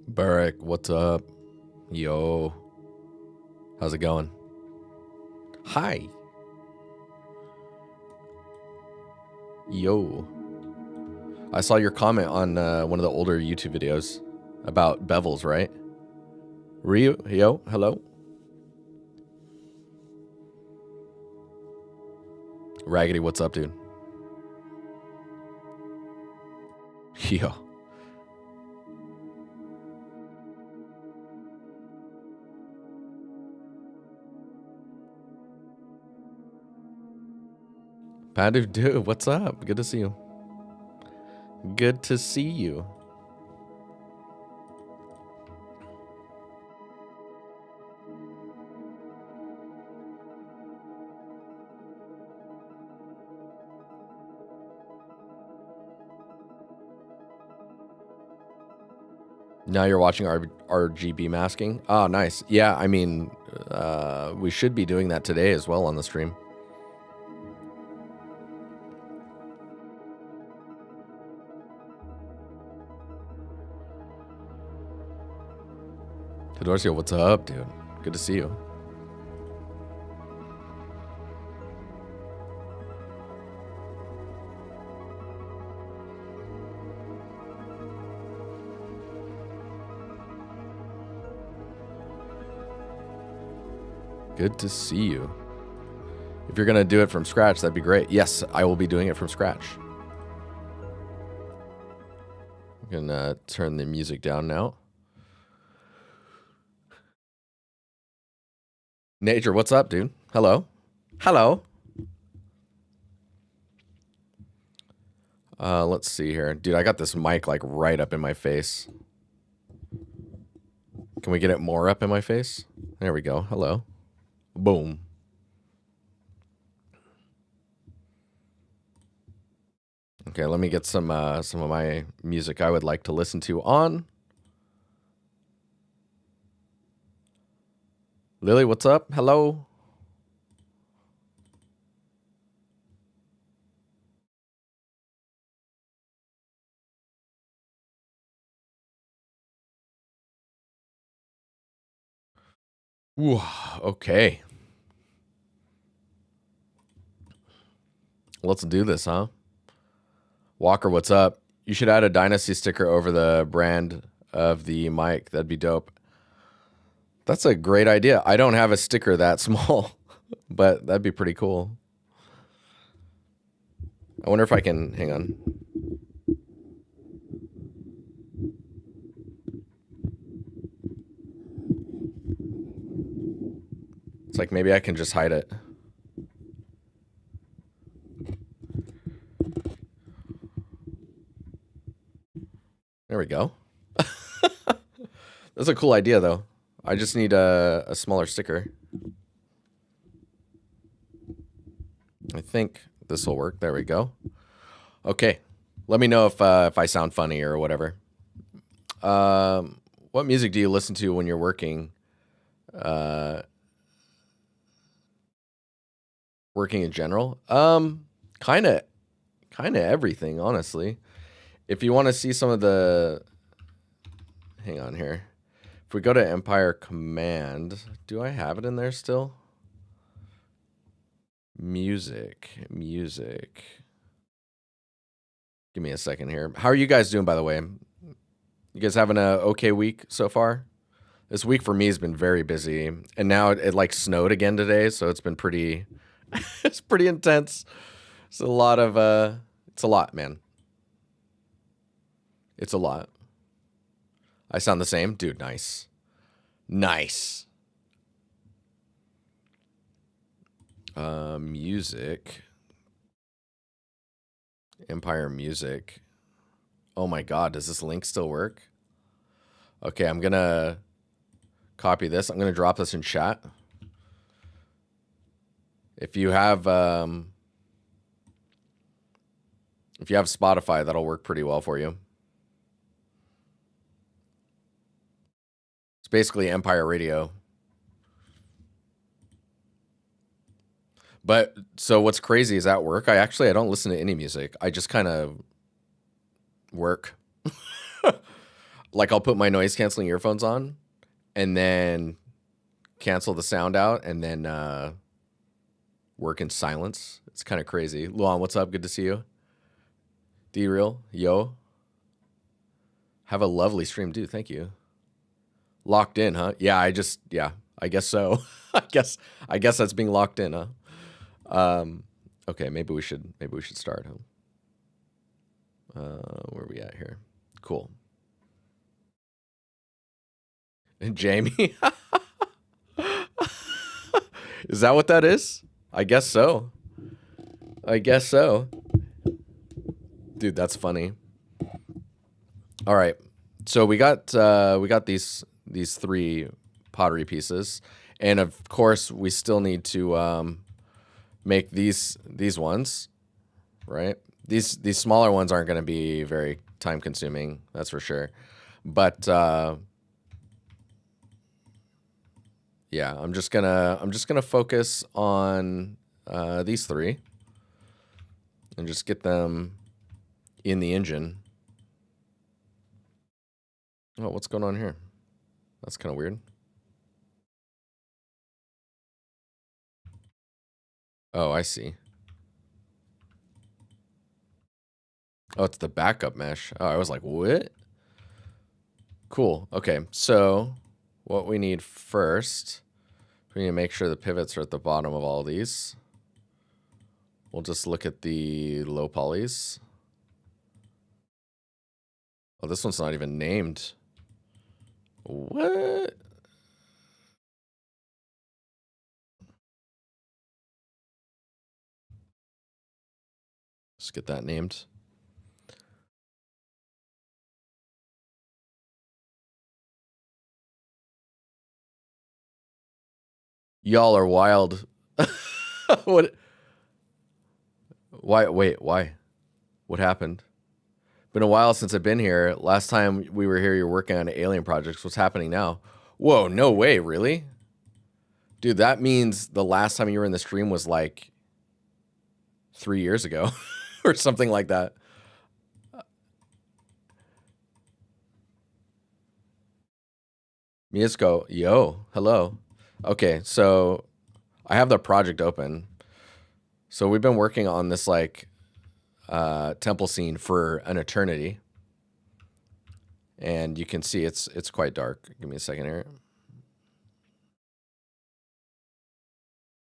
Barrick, what's up? Yo. How's it going? Hi. Yo. I saw your comment on one of the older YouTube videos about bevels, right? Ryu, yo, hello. Raggedy, what's up, dude? Yo. Padu, dude, what's up? Good to see you. Good to see you. Now you're watching RGB masking? Oh, nice. Yeah, I mean, we should be doing that today as well on the stream. Tedorcio, what's up, dude? Good to see you. Good to see you. If you're going to do it from scratch, that'd be great. Yes, I will be doing it from scratch. I'm going to turn the music down now. Nature, what's up, dude? Hello. Hello. Let's see here. Dude, I got this mic like right up in my face. Can we get it more up in my face? There we go. Hello. Boom. Okay, let me get some of my music I would like to listen to on. Lily, what's up? Hello. Ooh, okay. Let's do this, huh? Walker, what's up? You should add a Dynasty sticker over the brand of the mic. That'd be dope. That's a great idea. I don't have a sticker that small, but that'd be pretty cool. I wonder if I can, hang on. It's like maybe I can just hide it. There we go. That's a cool idea, though. I just need a smaller sticker. I think this will work. There we go. Okay. Let me know if I sound funny or whatever. What music do you listen to when you're working? Working in general? Kind of everything, honestly. If you want to see some of the... Hang on here. If we go to Empire Command, do I have it in there still? Music. Give me a second here. How are you guys doing, by the way? You guys having a okay week so far? This week for me has been very busy. And now it like snowed again today, so it's been pretty... it's pretty intense. It's a lot of... it's a lot, man. It's a lot. I sound the same? Dude, nice. Nice. Music. Empire Music. Oh my god, does this link still work? Okay, I'm gonna copy this. I'm going to drop this in chat. If you have Spotify, that'll work pretty well for you. It's basically Empire Radio. But so what's crazy is at work, I don't listen to any music. I just kind of work. Like I'll put my noise canceling earphones on and then cancel the sound out and then work in silence. It's kind of crazy. Luan, what's up? Good to see you. D-Real, yo. Have a lovely stream, dude. Thank you. Locked in, huh? Yeah, I guess so. I guess that's being locked in, huh? Okay, maybe we should start. Where are we at here? Cool. And Jamie, is that what that is? I guess so. Dude, that's funny. All right, so we got these 3 pottery pieces, and of course we still need to make these ones, right? These smaller ones aren't going to be very time consuming, that's for sure. But yeah, I'm just gonna focus on these 3 and just get them in the engine. Oh, what's going on here? That's kind of weird. Oh, I see. Oh, it's the backup mesh. Oh, I was like, what? Cool. Okay, so what we need first, we need to make sure the pivots are at the bottom of all these. We'll just look at the low polys. Oh, this one's not even named. What? Let's get that named. Y'all are wild. What? Why? Wait, why? What happened? Been a while since I've been here. Last time we were here, you're working on alien projects. What's happening now? Whoa, no way, really? Dude, that means the last time you were in the stream was like 3 years ago or something like that. Miesco, yo, hello. Okay, so I have the project open. So we've been working on this like temple scene for an eternity. And you can see it's quite dark. Give me a second here.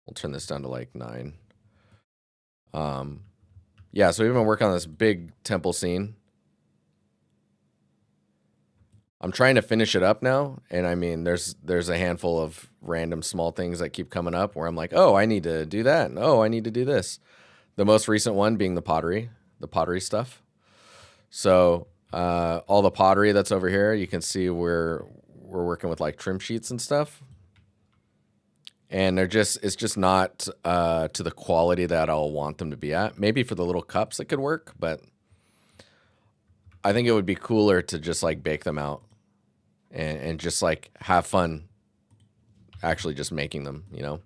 We'll turn this down to like 9. Yeah, so we've been working on this big temple scene. I'm trying to finish it up now, and I mean, there's a handful of random small things that keep coming up where I'm like, oh, I need to do that, and oh, I need to do this. The most recent one being the pottery stuff. So all the pottery that's over here, you can see we're working with like trim sheets and stuff, and it's just not to the quality that I'll want them to be at. Maybe for the little cups it could work, but I think it would be cooler to just like bake them out and just like have fun actually just making them, you know?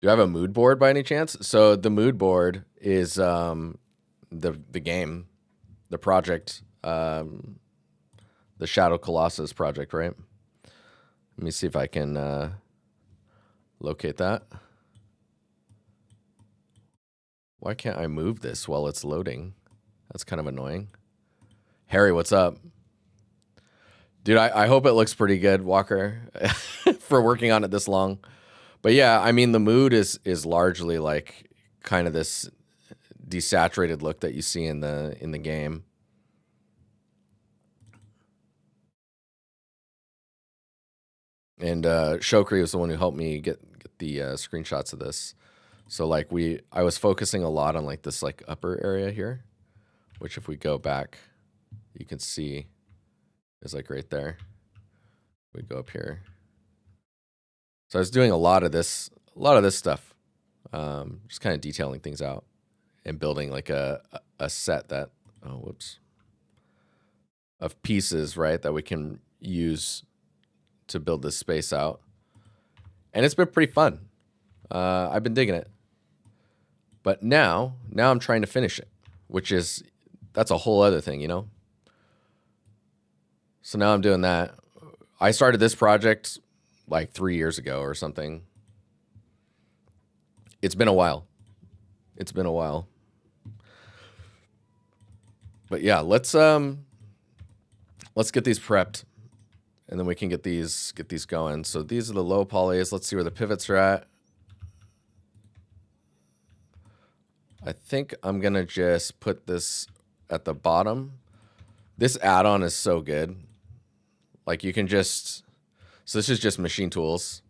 Do I have a mood board by any chance? So the mood board is the game, the project, the Shadow Colossus project, right? Let me see if I can locate that. Why can't I move this while it's loading? That's kind of annoying. Harry, what's up? Dude, I hope it looks pretty good, Walker, for working on it this long. But yeah, I mean, the mood is largely like kind of this desaturated look that you see in the game. And Shokri was the one who helped me get the screenshots of this. So like I was focusing a lot on like this like upper area here, which if we go back, you can see is like right there. We go up here. So I was doing a lot of this stuff, just kind of detailing things out and building like a set that, of pieces, right, that we can use to build this space out. And it's been pretty fun. I've been digging it. But now I'm trying to finish it, that's a whole other thing, you know? So now I'm doing that. I started this project like 3 years ago or something. It's been a while. But yeah, let's get these prepped, and then we can get these going. So these are the low polys. Let's see where the pivots are at. I think I'm gonna just put this at the bottom. This add-on is so good. Like you can just, so this is just machine tools.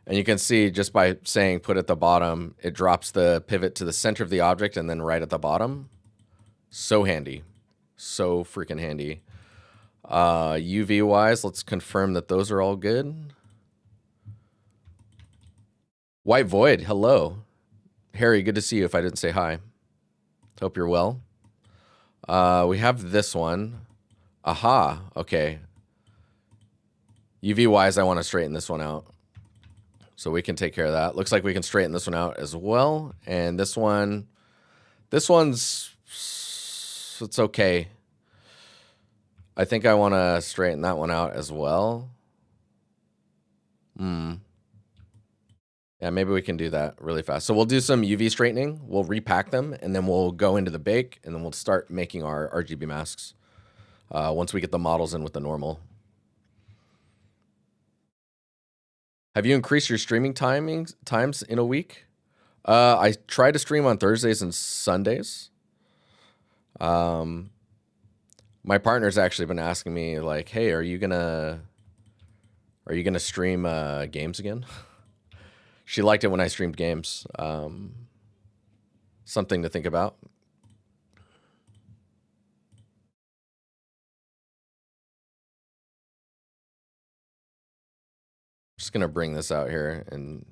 And you can see just by saying put at the bottom, it drops the pivot to the center of the object and then right at the bottom. So handy. So freaking handy. UV wise, let's confirm that those are all good. White Void, hello. Harry, good to see you if I didn't say hi. Hope you're well. We have this one. Aha, okay. UV wise, I want to straighten this one out. So we can take care of that. Looks like we can straighten this one out as well. And this one's, it's okay. I think I want to straighten that one out as well. Yeah, maybe we can do that really fast. So we'll do some UV straightening. We'll repack them, and then we'll go into the bake, and then we'll start making our RGB masks once we get the models in with the normal. Have you increased your streaming times in a week? I try to stream on Thursdays and Sundays. My partner's actually been asking me like, "Hey, are you gonna stream games again?" She liked it when I streamed games. Something to think about. Just gonna bring this out here, and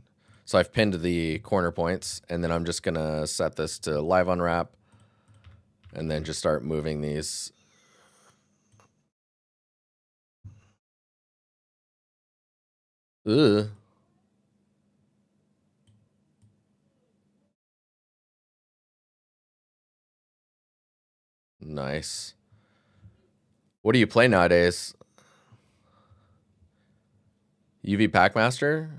so I've pinned the corner points, and then I'm just gonna set this to live unwrap, and then just start moving these. Ugh. Nice. What do you play nowadays? UV Packmaster?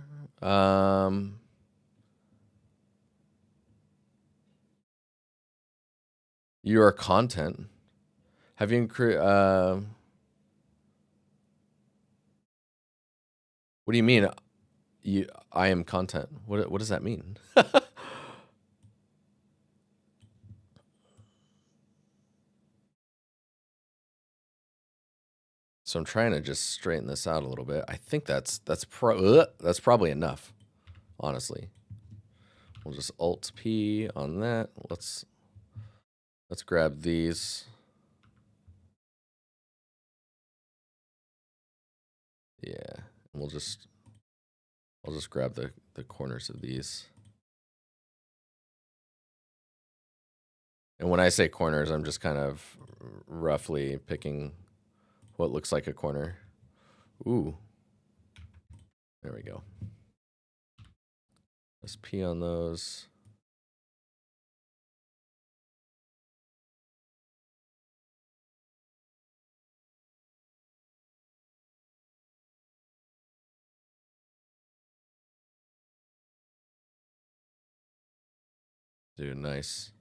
Your content. Have you what do you mean? I am content. What does that mean? So I'm trying to just straighten this out a little bit. I think that's probably enough, honestly. We'll just Alt P on that. Let's grab these. Yeah, and I'll just grab the corners of these. And when I say corners, I'm just kind of roughly picking what looks like a corner. Ooh. There we go. Let's P on those. Dude, nice.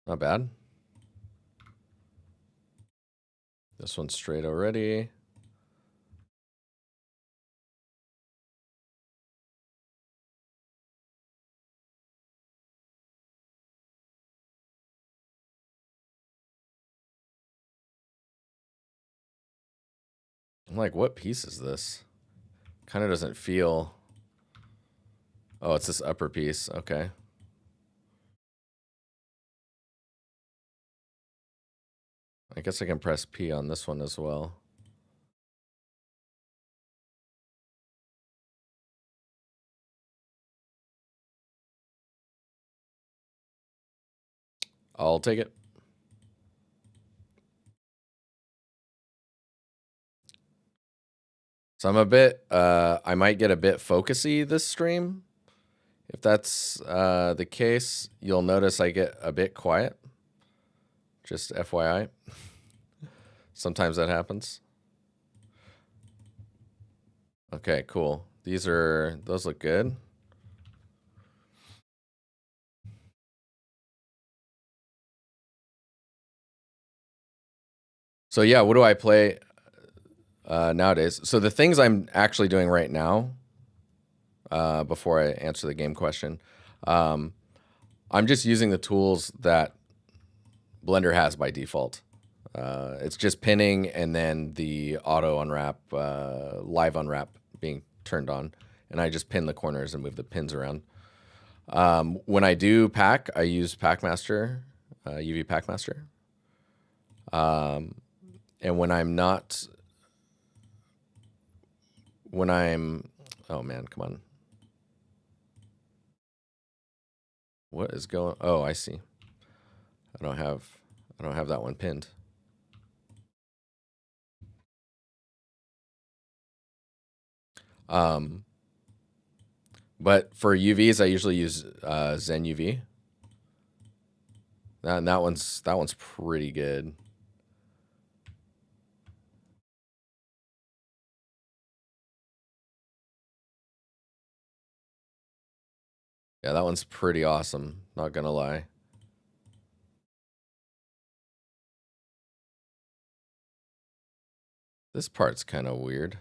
Not bad. This one's straight already. I'm like, what piece is this? Kind of doesn't feel. Oh, it's this upper piece. Okay. I guess I can press P on this one as well. I'll take it. So I'm a bit, I might get a bit focusy this stream. If that's the case, you'll notice I get a bit quiet. Just FYI. Sometimes that happens. Okay, cool. Those look good. So yeah, what do I play nowadays? So the things I'm actually doing right now, before I answer the game question, I'm just using the tools that Blender has by default. It's just pinning and then the auto unwrap, live unwrap being turned on. And I just pin the corners and move the pins around. When I do pack, I use Packmaster, UV Packmaster. And when I'm not, oh man, come on. What is going, oh, I see. I don't have that one pinned. But for UVs, I usually use Zen UV. That one's pretty good. Yeah, that one's pretty awesome. Not gonna lie. This part's kind of weird.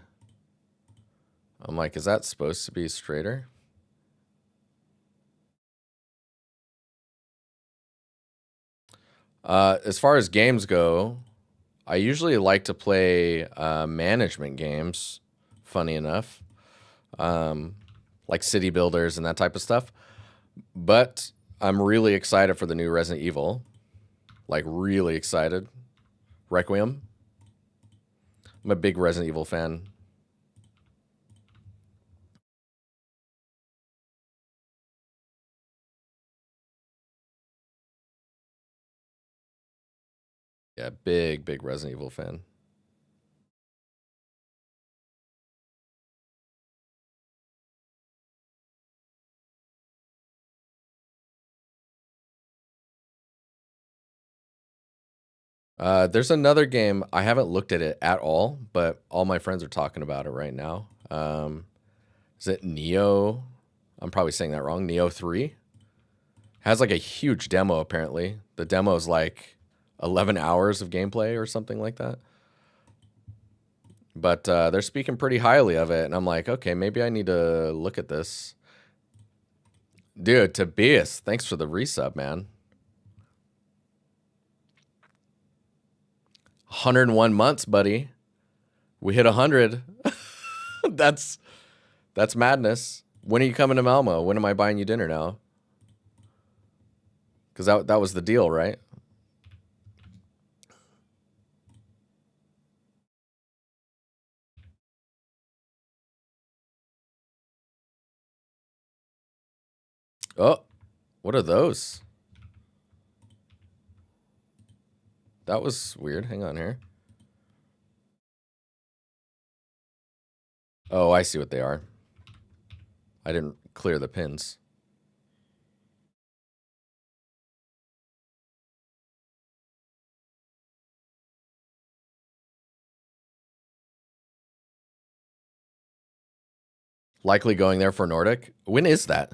I'm like, is that supposed to be straighter? As far as games go, I usually like to play management games, funny enough. Like city builders and that type of stuff. But I'm really excited for the new Resident Evil. Like, really excited. Requiem. I'm a big Resident Evil fan. Yeah, big Resident Evil fan. There's another game. I haven't looked at it at all, but all my friends are talking about it right now. Is it Neo? I'm probably saying that wrong. Neo 3 has like a huge demo apparently. The demo is like 11 hours of gameplay or something like that. But they're speaking pretty highly of it, and I'm like, okay, maybe I need to look at this. Dude, Tobias, thanks for the resub, man. 101 months, buddy. We hit 100. That's madness. When are you coming to Malmo? When am I buying you dinner now? Because that was the deal, right? Oh, what are those? That was weird. Hang on here. Oh, I see what they are. I didn't clear the pins. Likely going there for Nordic. When is that?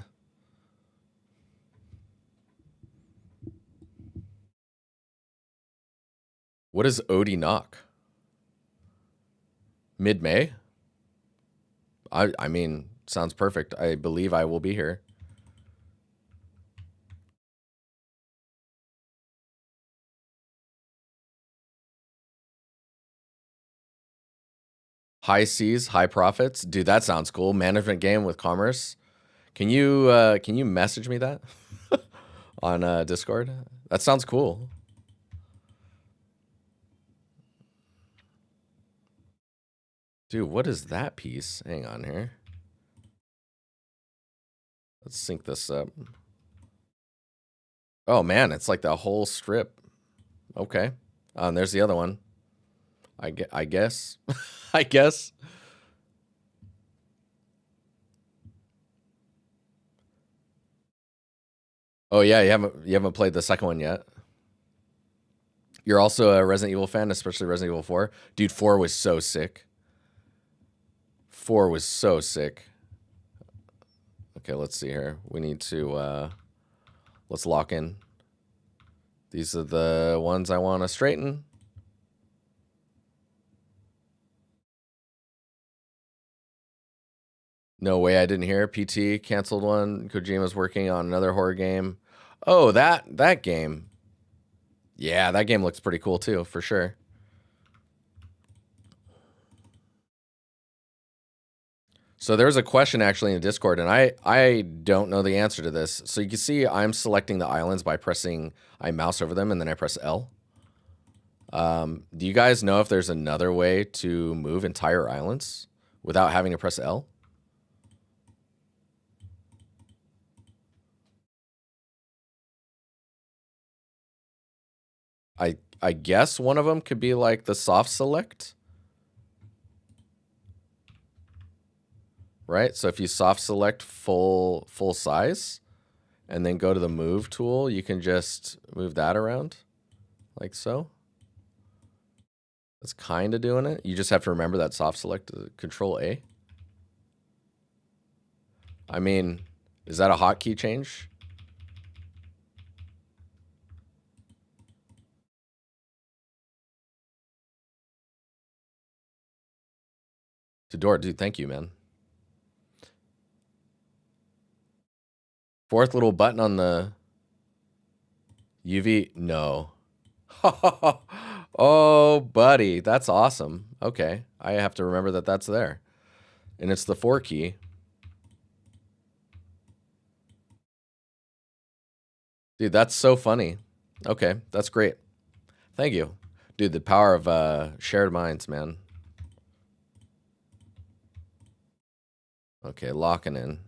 What is Odie Knock? Mid-May? I mean, sounds perfect. I believe I will be here. High seas, high profits. Dude, that sounds cool. Management game with commerce. Can you message me that on Discord? That sounds cool. Dude, what is that piece? Hang on here. Let's sync this up. Oh man, it's like the whole strip. Okay. And there's the other one. I guess. I guess. Oh yeah, you haven't played the second one yet. You're also a Resident Evil fan, especially Resident Evil 4. Dude, 4 was so sick. 4 was so sick. Okay, let's see here. We need to let's lock in. These are the ones I want to straighten. No way I didn't hear. PT canceled one. Kojima's working on another horror game. Oh, that game. Yeah, that game looks pretty cool too, for sure. So there's a question actually in Discord, and I don't know the answer to this. So you can see I'm selecting the islands by pressing, I mouse over them and then I press L. Do you guys know if there's another way to move entire islands without having to press L? I guess one of them could be like the soft select. Right? So if you soft select full size and then go to the move tool, you can just move that around like so. That's kind of doing it. You just have to remember that soft select, Control A. I mean, is that a hotkey change? To Dort, dude, thank you, man. Fourth little button on the UV. No. Oh, buddy, that's awesome. Okay, I have to remember that that's there. And it's the 4 key. Dude, that's so funny. Okay, that's great. Thank you. Dude, the power of shared minds, man. Okay, locking in.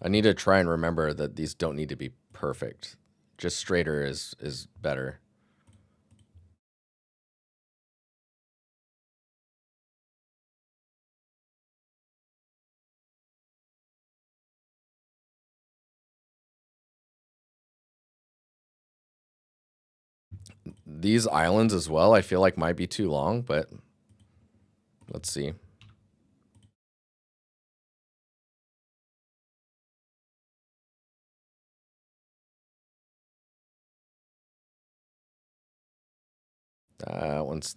I need to try and remember that these don't need to be perfect. Just straighter is better. These islands as well, I feel like might be too long, but let's see.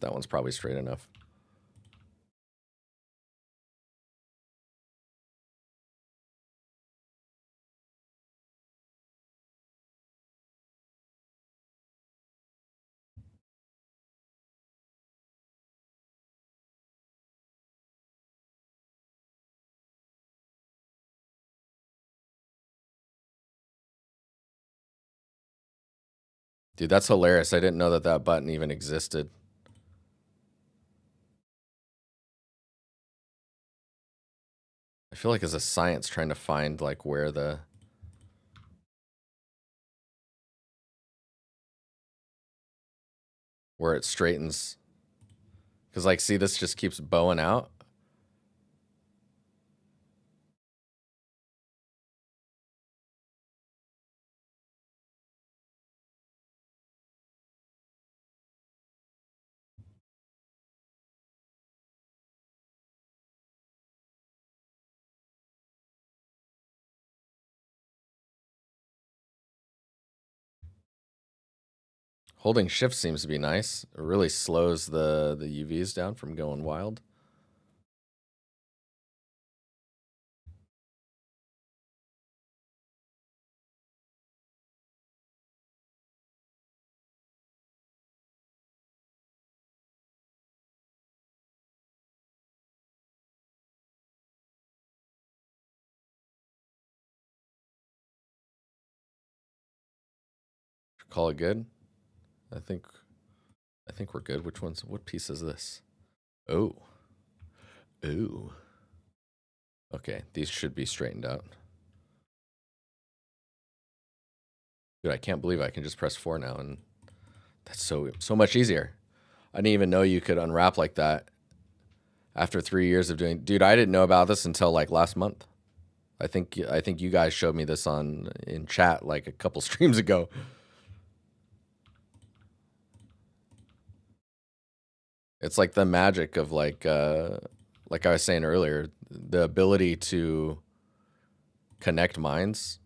That one's probably straight enough. Dude, that's hilarious. I didn't know that that button even existed. I feel like it's a science trying to find like where it straightens. Cause like, see, this just keeps bowing out. Holding shift seems to be nice. It really slows the UVs down from going wild. Call it good. I think I think we're good. What piece is this? Oh. Ooh. Okay, these should be straightened out. Dude, I can't believe I can just press 4 now, and that's so much easier. I didn't even know you could unwrap like that after 3 years of doing. Dude, I didn't know about this until like last month. I think you guys showed me this in chat like a couple streams ago. It's like the magic of like I was saying earlier, the ability to connect minds.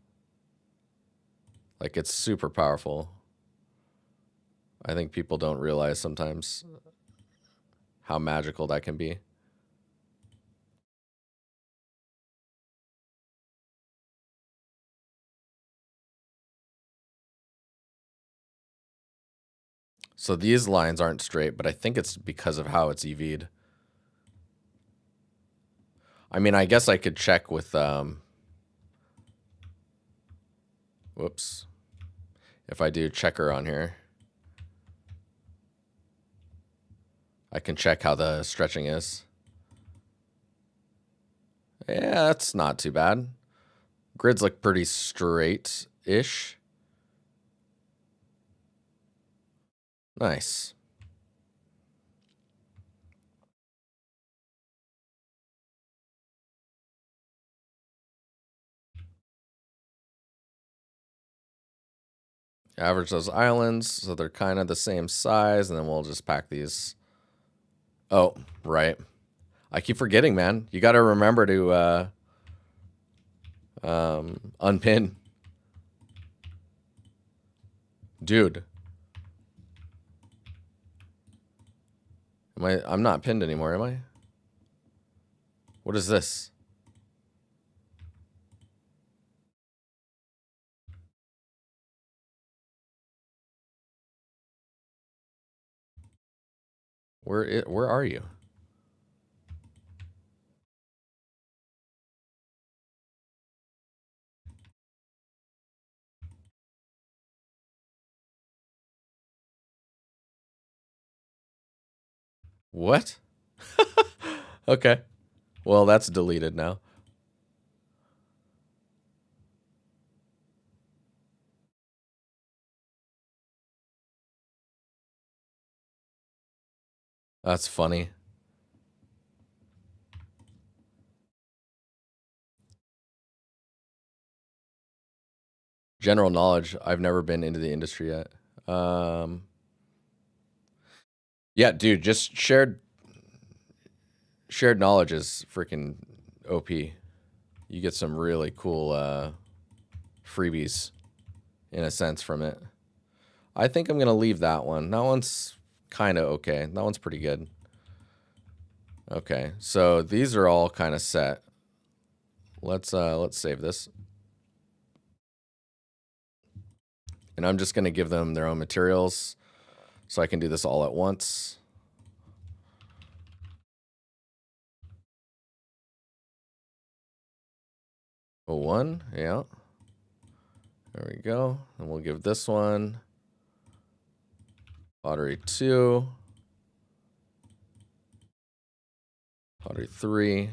Like it's super powerful. I think people don't realize sometimes how magical that can be. So these lines aren't straight, but I think it's because of how it's EV'd. I mean, I guess I could check with, whoops. If I do checker on here, I can check how the stretching is. Yeah, that's not too bad. Grids look pretty straight-ish. Nice. Average those islands so they're kind of the same size, and then we'll just pack these. Oh, right. I keep forgetting, man. You got to remember to unpin. Dude. I'm not pinned anymore, am I? What is this? Where are you? What? Okay. Well, that's deleted now. That's funny. General knowledge. I've never been into the industry yet. Yeah, dude, just shared knowledge is freaking OP. You get some really cool freebies in a sense from it. I think I'm gonna leave that one. That one's kind of okay. That one's pretty good. Okay, so these are all kind of set. Let's save this. And I'm just gonna give them their own materials so I can do this all at once. Oh, one, yeah. There we go. And we'll give this one pottery 2, pottery 3.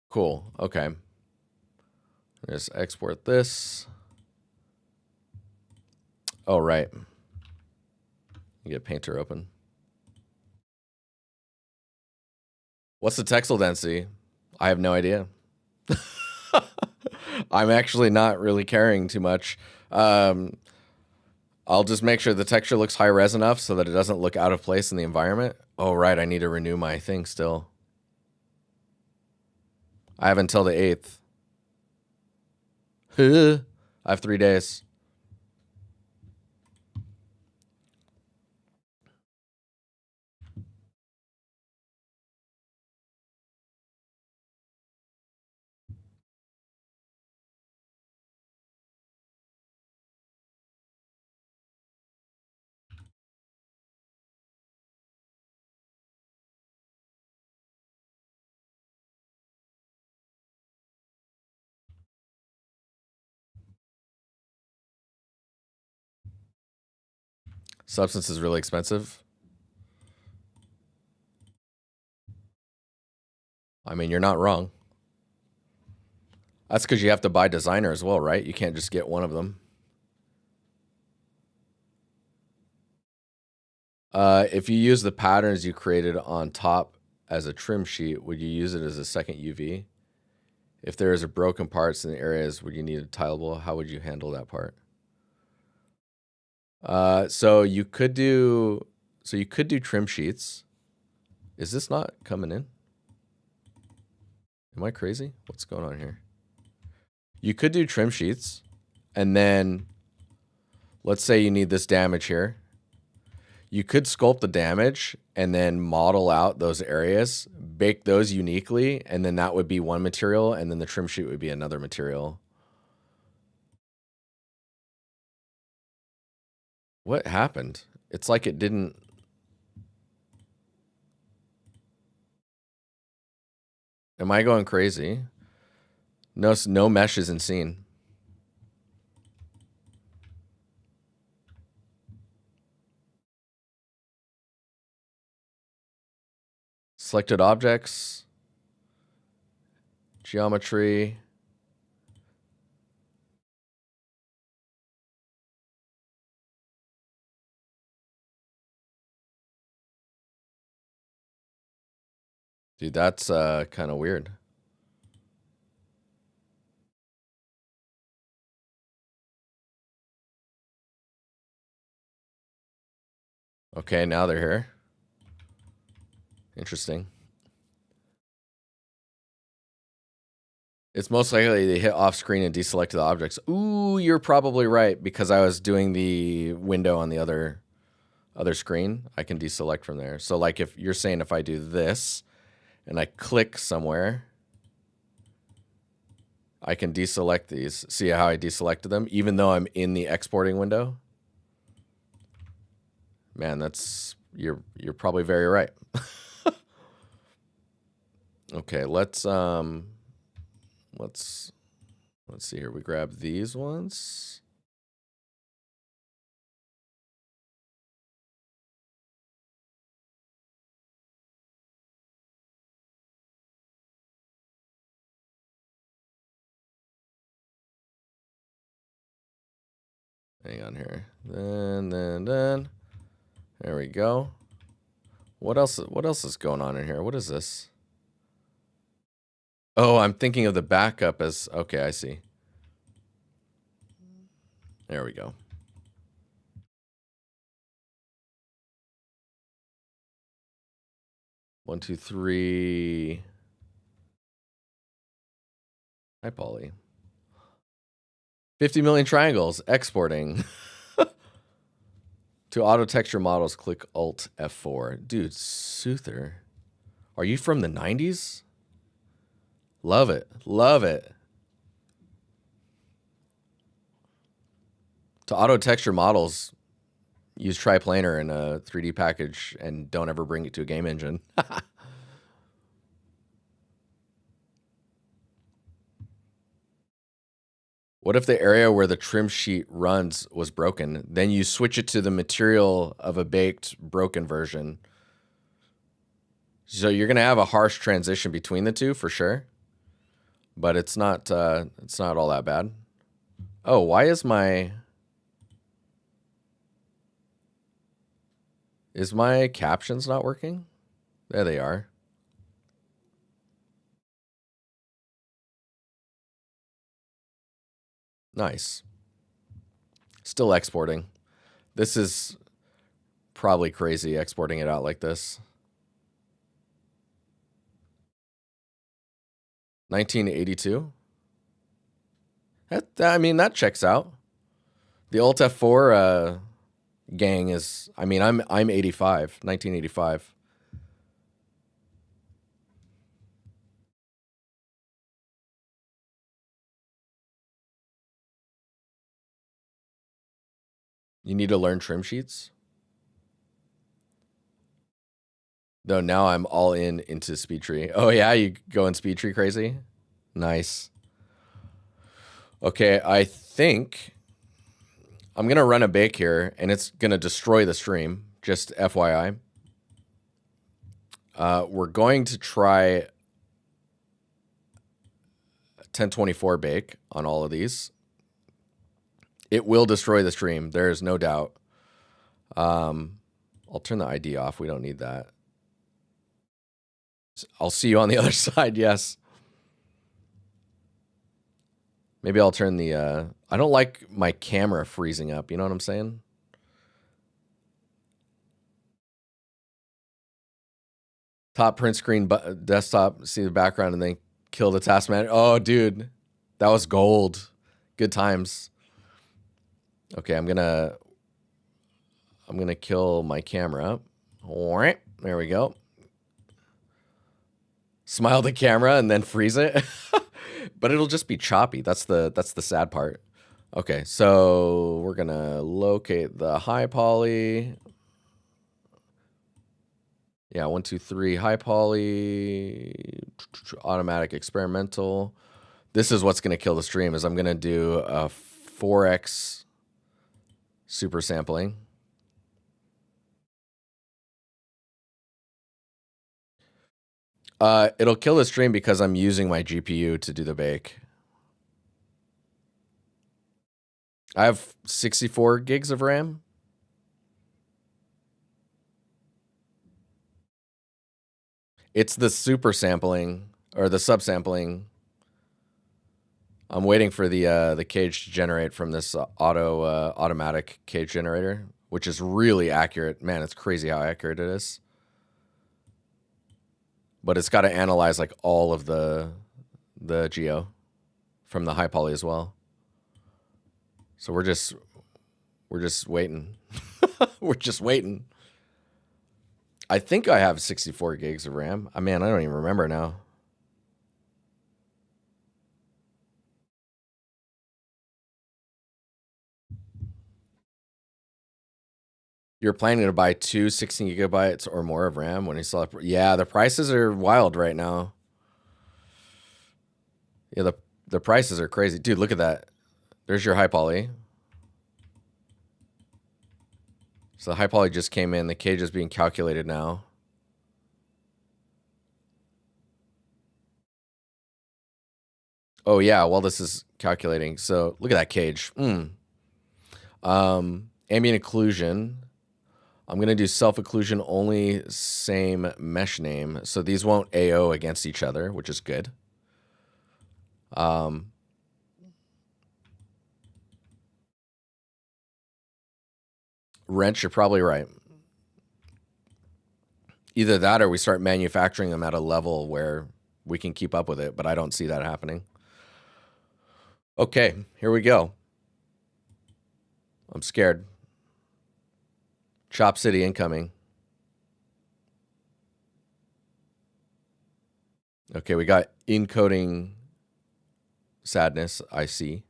Cool. Okay. Just export this. Oh, right. Get Painter open. What's the textile density? I have no idea. I'm actually not really caring too much. I'll just make sure the texture looks high res enough so that it doesn't look out of place in the environment. Oh, right. I need to renew my thing still. I have until the 8th. I have 3 days. Substance is really expensive. I mean, you're not wrong. That's because you have to buy designer as well, right? You can't just get one of them. If you use the patterns you created on top as a trim sheet, would you use it as a second UV? If there is a broken parts in the areas, would you need a tileable? How would you handle that part? So you could do trim sheets. Is this not coming in? Am I crazy? What's going on here? You could do trim sheets, and then let's say you need this damage here. You could sculpt the damage and then model out those areas, bake those uniquely, and then that would be one material, and then the trim sheet would be another material. What happened? It's like it didn't... Am I going crazy? No mesh isn't seen. Selected objects. Geometry. Dude, that's kind of weird. Okay, now they're here. Interesting. It's most likely they hit off screen and deselected the objects. Ooh, you're probably right, because I was doing the window on the other screen. I can deselect from there. So like if you're saying if I do this and I click somewhere, I can deselect these. See how I deselected them, even though I'm in the exporting window? Man, you're probably very right. Okay, let's see here. We grab these ones. Hang on here. Then. There we go. What else is going on in here? What is this? Oh, I'm thinking of the backup as... Okay, I see. There we go. One, two, three. Hi, Polly. 50 million triangles. Exporting. To auto texture models, click Alt F4. Dude, Soother. Are you from the 90s? Love it. Love it. To auto texture models, use triplanar in a 3D package and don't ever bring it to a game engine. What if the area where the trim sheet runs was broken? Then you switch it to the material of a baked broken version. So you're going to have a harsh transition between the two for sure. But it's not all that bad. Oh, why is my captions not working? There they are. Nice. Still exporting. This is probably crazy exporting it out like this. 1982. I mean, that checks out. The Alt F4 gang is... I mean, I'm 85. 1985. You need to learn trim sheets? No, now I'm all into SpeedTree. Oh yeah, you go in SpeedTree crazy? Nice. Okay, I think I'm going to run a bake here, and it's going to destroy the stream, just FYI. We're going to try 1024 bake on all of these. It will destroy the stream. There is no doubt. I'll turn the ID off. We don't need that. I'll see you on the other side. Yes. Maybe I'll turn the, I don't like my camera freezing up. You know what I'm saying? Top print screen desktop, see the background, and then kill the task manager. Oh, dude, that was gold. Good times. Okay, I'm gonna kill my camera. All right, there we go. Smile at the camera and then freeze it. But it'll just be choppy. That's the sad part. Okay, so we're gonna locate the high poly. Yeah, 1, 2, 3, high poly, automatic experimental. This is what's gonna kill the stream. Is I'm gonna do a 4x super sampling. It'll kill the stream because I'm using my GPU to do the bake. I have 64 gigs of RAM. It's the super sampling or the subsampling. I'm waiting for the cage to generate from this automatic cage generator, which is really accurate. Man, it's crazy how accurate it is. But it's got to analyze like all of the geo from the high poly as well. So we're just waiting. We're just waiting. I think I have 64 gigs of RAM. Man, I don't even remember now. You're planning to buy 2 16 gigabytes or more of RAM when you saw it. Yeah, the prices are wild right now. Yeah, the prices are crazy. Dude, look at that. There's your high poly. So the high poly just came in. The cage is being calculated now. Oh, yeah, while this is calculating. So look at that cage. Ambient occlusion. I'm going to do self-occlusion only, same mesh name. So these won't AO against each other, which is good. Wrench, you're probably right. Either that or we start manufacturing them at a level where we can keep up with it, but I don't see that happening. Okay, here we go. I'm scared. Chop City incoming. Okay, we got encoding sadness, I see.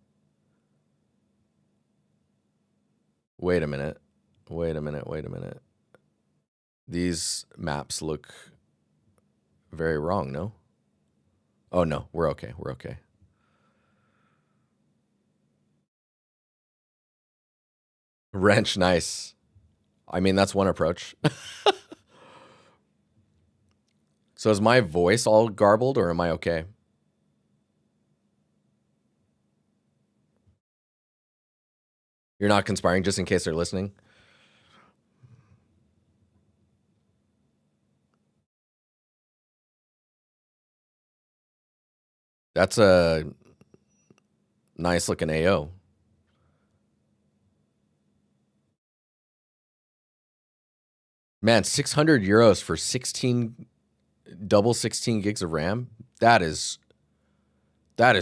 Wait a minute. Wait a minute. Wait a minute. These maps look very wrong, no? Oh, no. We're okay. We're okay. Wrench, nice. I mean, that's one approach. So is my voice all garbled or am I okay? You're not conspiring, just in case they're listening? That's a nice looking AO. Man, 600 euros for 16 double 16 gigs of RAM. That is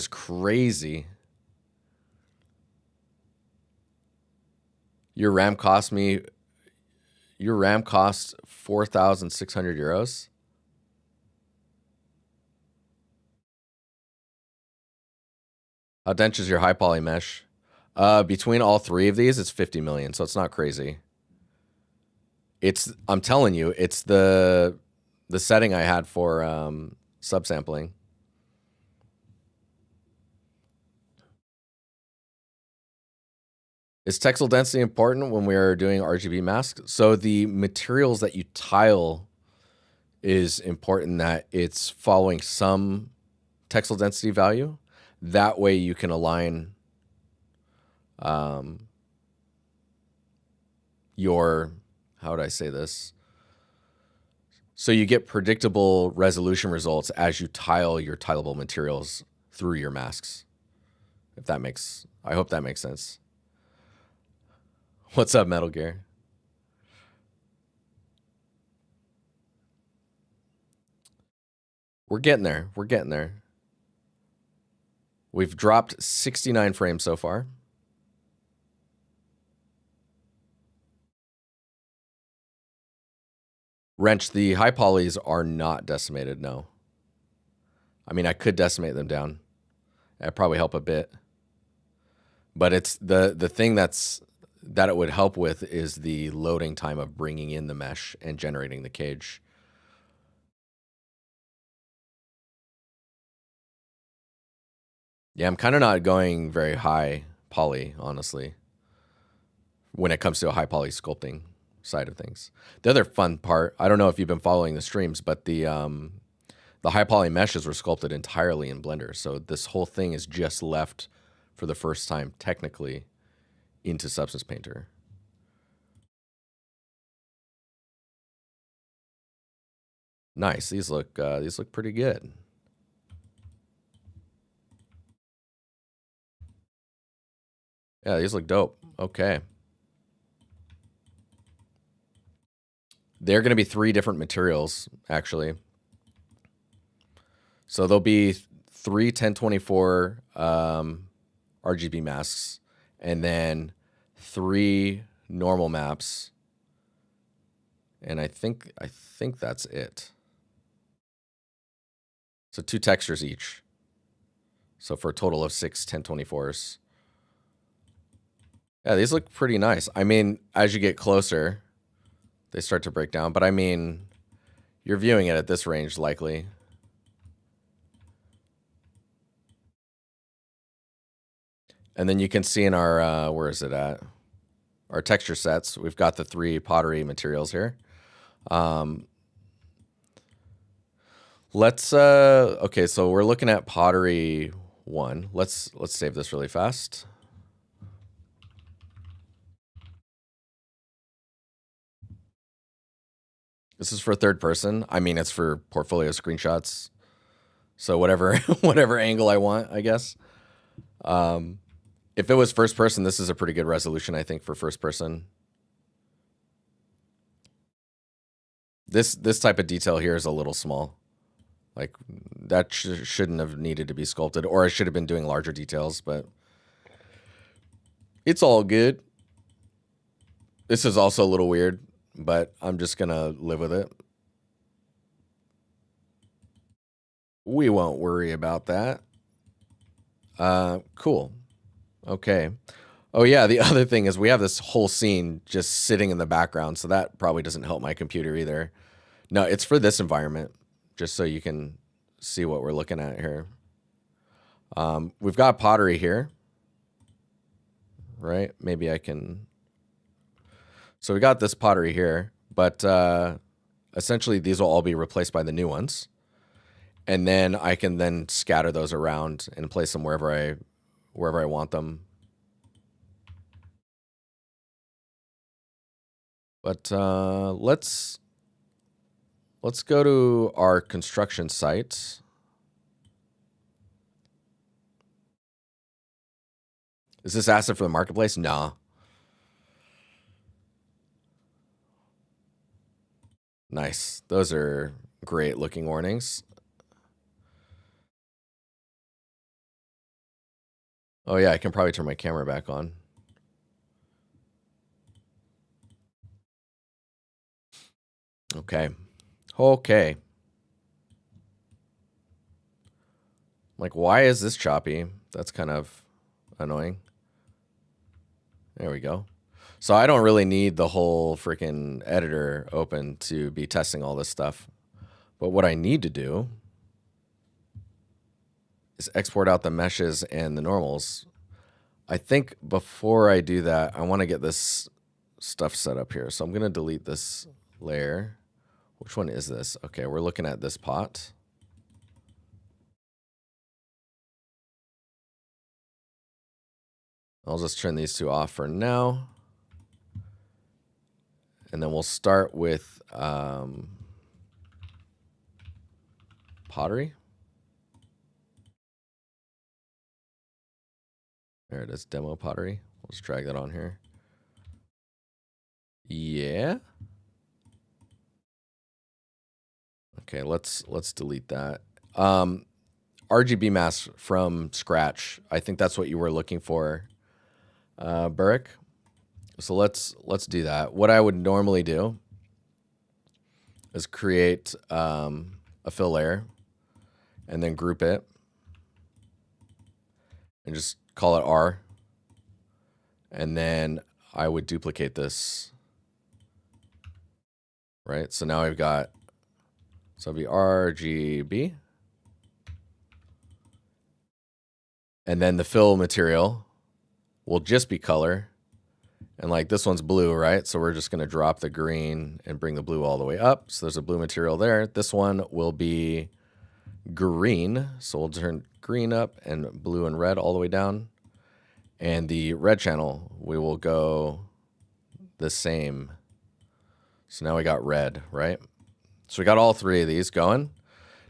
crazy. Your RAM cost 4,600 euros. How dense is your high poly mesh? Between all three of these, it's 50 million, so it's not crazy. I'm telling you, it's the setting I had for subsampling. Is textile density important when we are doing RGB masks? So the materials that you tile is important that it's following some textile density value. That way you can align your, how would I say this? So you get predictable resolution results as you tile your tileable materials through your masks. If that makes, I hope that makes sense. What's up, Metal Gear? We're getting there. We're getting there. We've dropped 69 frames so far. Wrench, the high polys are not decimated, no. I mean, I could decimate them down. That'd probably help a bit. But it's the thing that it would help with is the loading time of bringing in the mesh and generating the cage. Yeah, I'm kind of not going very high poly, honestly, when it comes to a high poly sculpting side of things. The other fun part, I don't know if you've been following the streams, but the high poly meshes were sculpted entirely in Blender. So this whole thing is just left for the first time technically into Substance Painter. Nice. These look pretty good. Yeah, these look dope. Okay. They're going to be 3 different materials, actually. So there'll be 3 1024 RGB masks, and then 3 normal maps. And I think that's it. So 2 textures each. So for a total of 6 1024s. Yeah, these look pretty nice. I mean, as you get closer, they start to break down. But I mean, you're viewing it at this range likely. And then you can see in our, where is it at? Our texture sets, we've got the 3 pottery materials here. Okay, so we're looking at pottery 1. Let's save this really fast. This is for third person. I mean, it's for portfolio screenshots. So whatever whatever angle I want, I guess. If it was first person, this is a pretty good resolution, I think, for first person. This type of detail here is a little small. Like, that shouldn't have needed to be sculpted, or I should have been doing larger details, but it's all good. This is also a little weird, but I'm just going to live with it. We won't worry about that. Cool. Okay. Oh, yeah, the other thing is we have this whole scene just sitting in the background, so that probably doesn't help my computer either. No, it's for this environment, just so you can see what we're looking at here. We've got pottery here, right? Maybe I can... So we got this pottery here, but essentially these will all be replaced by the new ones. And then I can then scatter those around and place them wherever I want them. But let's go to our construction site. Is this asset for the marketplace? Nah. Nice. Those are great looking warnings. Oh yeah, I can probably turn my camera back on. Okay. Okay. Like, why is this choppy? That's kind of annoying. There we go. So I don't really need the whole freaking editor open to be testing all this stuff. But what I need to do is export out the meshes and the normals. I think before I do that, I want to get this stuff set up here. So I'm going to delete this layer. Which one is this? Okay, we're looking at this pot. I'll just turn these two off for now. And then we'll start with pottery. There it is, demo pottery. We'll just drag that on here. Yeah. Okay, let's delete that. RGB mask from scratch. I think that's what you were looking for, Burrick. So let's do that. What I would normally do is create a fill layer and then group it and just call it R. And then I would duplicate this, right? So now I've got, so it'll be RGB. And then the fill material will just be color. And like this one's blue, right? So we're just going to drop the green and bring the blue all the way up. So there's a blue material there. This one will be green. So we'll turn green up and blue and red all the way down. And the red channel, we will go the same. So now we got red, right? So we got all three of these going.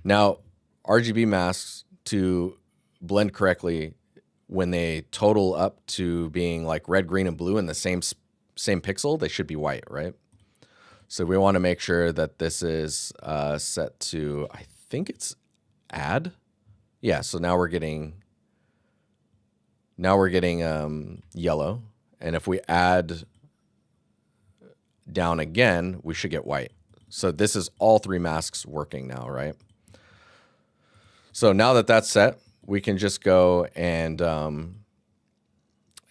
Now, RGB masks, to blend correctly, when they total up to being like red, green, and blue in the same pixel, they should be white, right? So we want to make sure that this is set to, I think it's add. Yeah, so now we're getting yellow. And if we add down again, we should get white. So this is all three masks working now, right? So now that that's set, we can just go and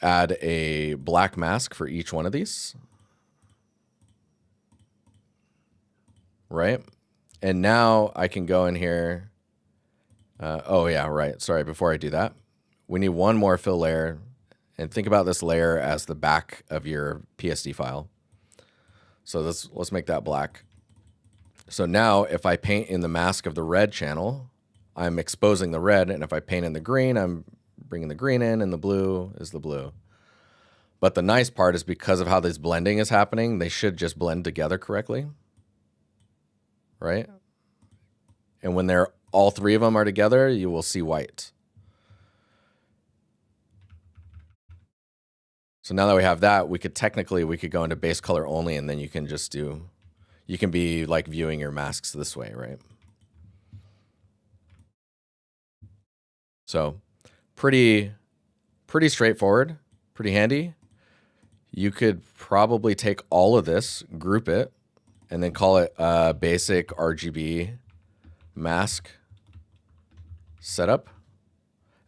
add a black mask for each one of these, right? And now I can go in here. Oh yeah, right. Sorry, before I do that, we need one more fill layer, and think about this layer as the back of your PSD file. So let's make that black. So now if I paint in the mask of the red channel, I'm exposing the red, and if I paint in the green, I'm bringing the green in, and the blue is the blue. But the nice part is because of how this blending is happening, they should just blend together correctly, right? And when all three of them are together, you will see white. So now that we have that, we could go into base color only, and then you can just you can be like viewing your masks this way, right? So pretty straightforward, pretty handy. You could probably take all of this, group it, and then call it basic RGB mask setup.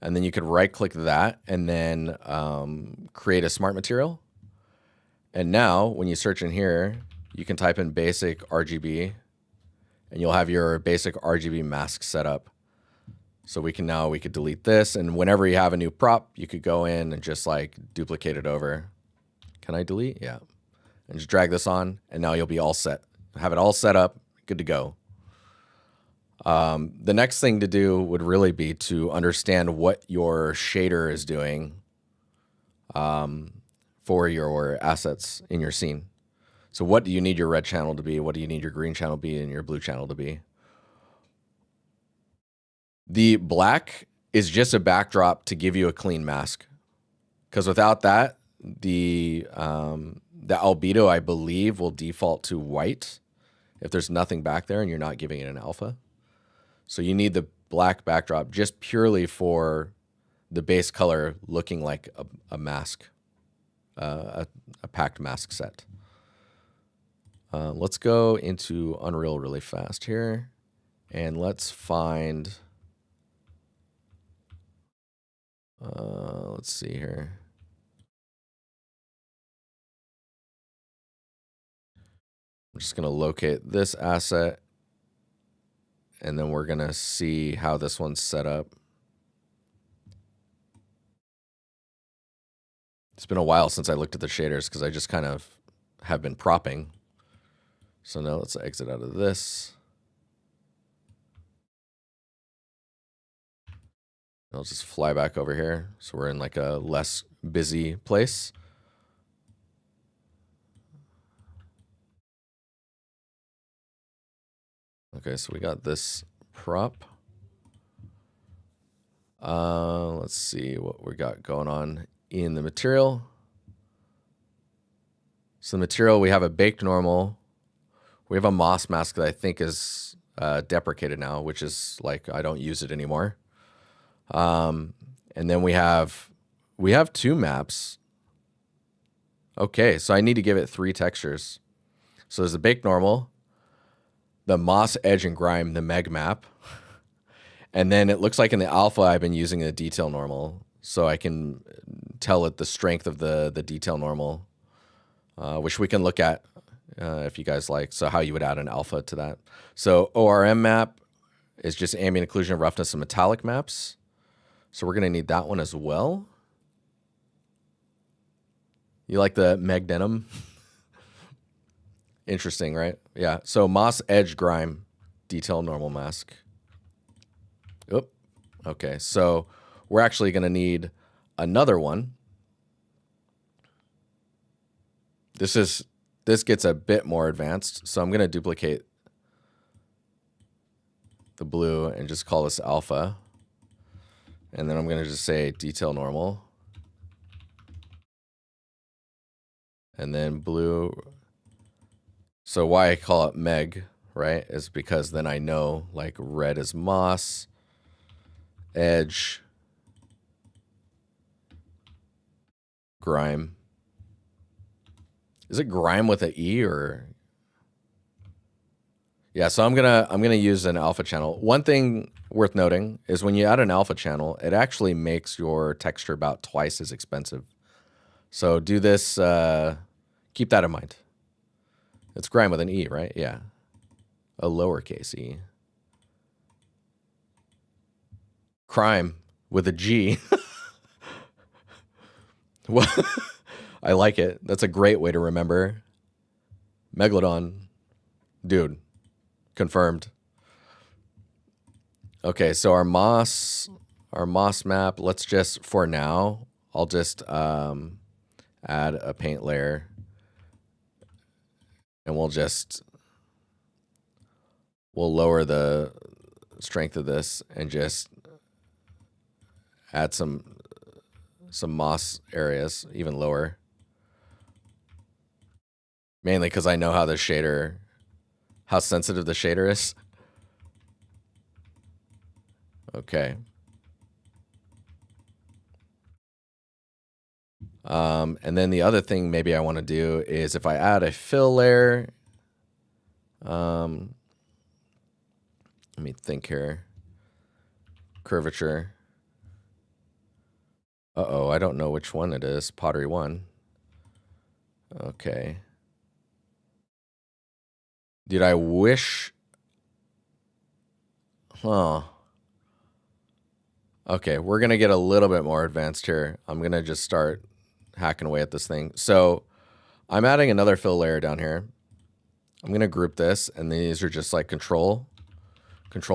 And then you could right click that and then create a smart material. And now when you search in here, you can type in basic RGB and you'll have your basic RGB mask setup. So we could delete this, and whenever you have a new prop, you could go in and just like duplicate it over. Can I delete? Yeah. And just drag this on, and now you'll be all set. Have it all set up, good to go. The next thing to do would really be to understand what your shader is doing for your assets in your scene. So what do you need your red channel to be? What do you need your green channel to be and your blue channel to be? The black is just a backdrop to give you a clean mask. Because without that, the albedo, I believe, will default to white if there's nothing back there and you're not giving it an alpha. So you need the black backdrop just purely for the base color looking like a mask, a packed mask set. Let's go into Unreal really fast here, and let's find... let's see here. I'm just going to locate this asset, and then we're going to see how this one's set up. It's been a while since I looked at the shaders because I just kind of have been propping. So now let's exit out of this. I'll just fly back over here. So we're in like a less busy place. Okay, so we got this prop. Let's see what we got going on in the material. So the material, we have a baked normal. We have a moss mask that I think is deprecated now, which is like I don't use it anymore. And then we have 2 maps. Okay, so I need to give it 3 textures. So there's the baked normal, the moss, edge, and grime, the meg map. And then it looks like in the alpha I've been using a detail normal, so I can tell it the strength of the detail normal, which we can look at if you guys like. So how you would add an alpha to that. So ORM map is just ambient occlusion, roughness, and metallic maps. So we're going to need that one as well. You like the meg denim? Interesting, right? Yeah. So moss, edge, grime, detail normal mask. Oop. Okay, so we're actually going to need another one. This gets a bit more advanced, so I'm going to duplicate the blue and just call this alpha. And then I'm going to just say detail normal. And then blue. So why I call it meg, right, is because then I know like red is moss, edge, grime. Is it grime with an E or? Yeah, so I'm gonna use an alpha channel. One thing worth noting is when you add an alpha channel, it actually makes your texture about twice as expensive. So do this, keep that in mind. It's grime with an E, right? Yeah. A lowercase e. Crime with a G. Well, I like it. That's a great way to remember. Megalodon. Dude. Confirmed. Okay, so our moss map, let's just, for now, I'll just add a paint layer. And we'll lower the strength of this and just add some moss areas, even lower. Mainly because I know how how sensitive the shader is. Okay. And then the other thing maybe I want to do is if I add a fill layer, let me think here. Curvature. Uh-oh, I don't know which one it is. Pottery 1. Okay. Dude, I wish... Huh. Okay, we're going to get a little bit more advanced here. I'm going to just start hacking away at this thing. So I'm adding another fill layer down here. I'm going to group this, and these are just like control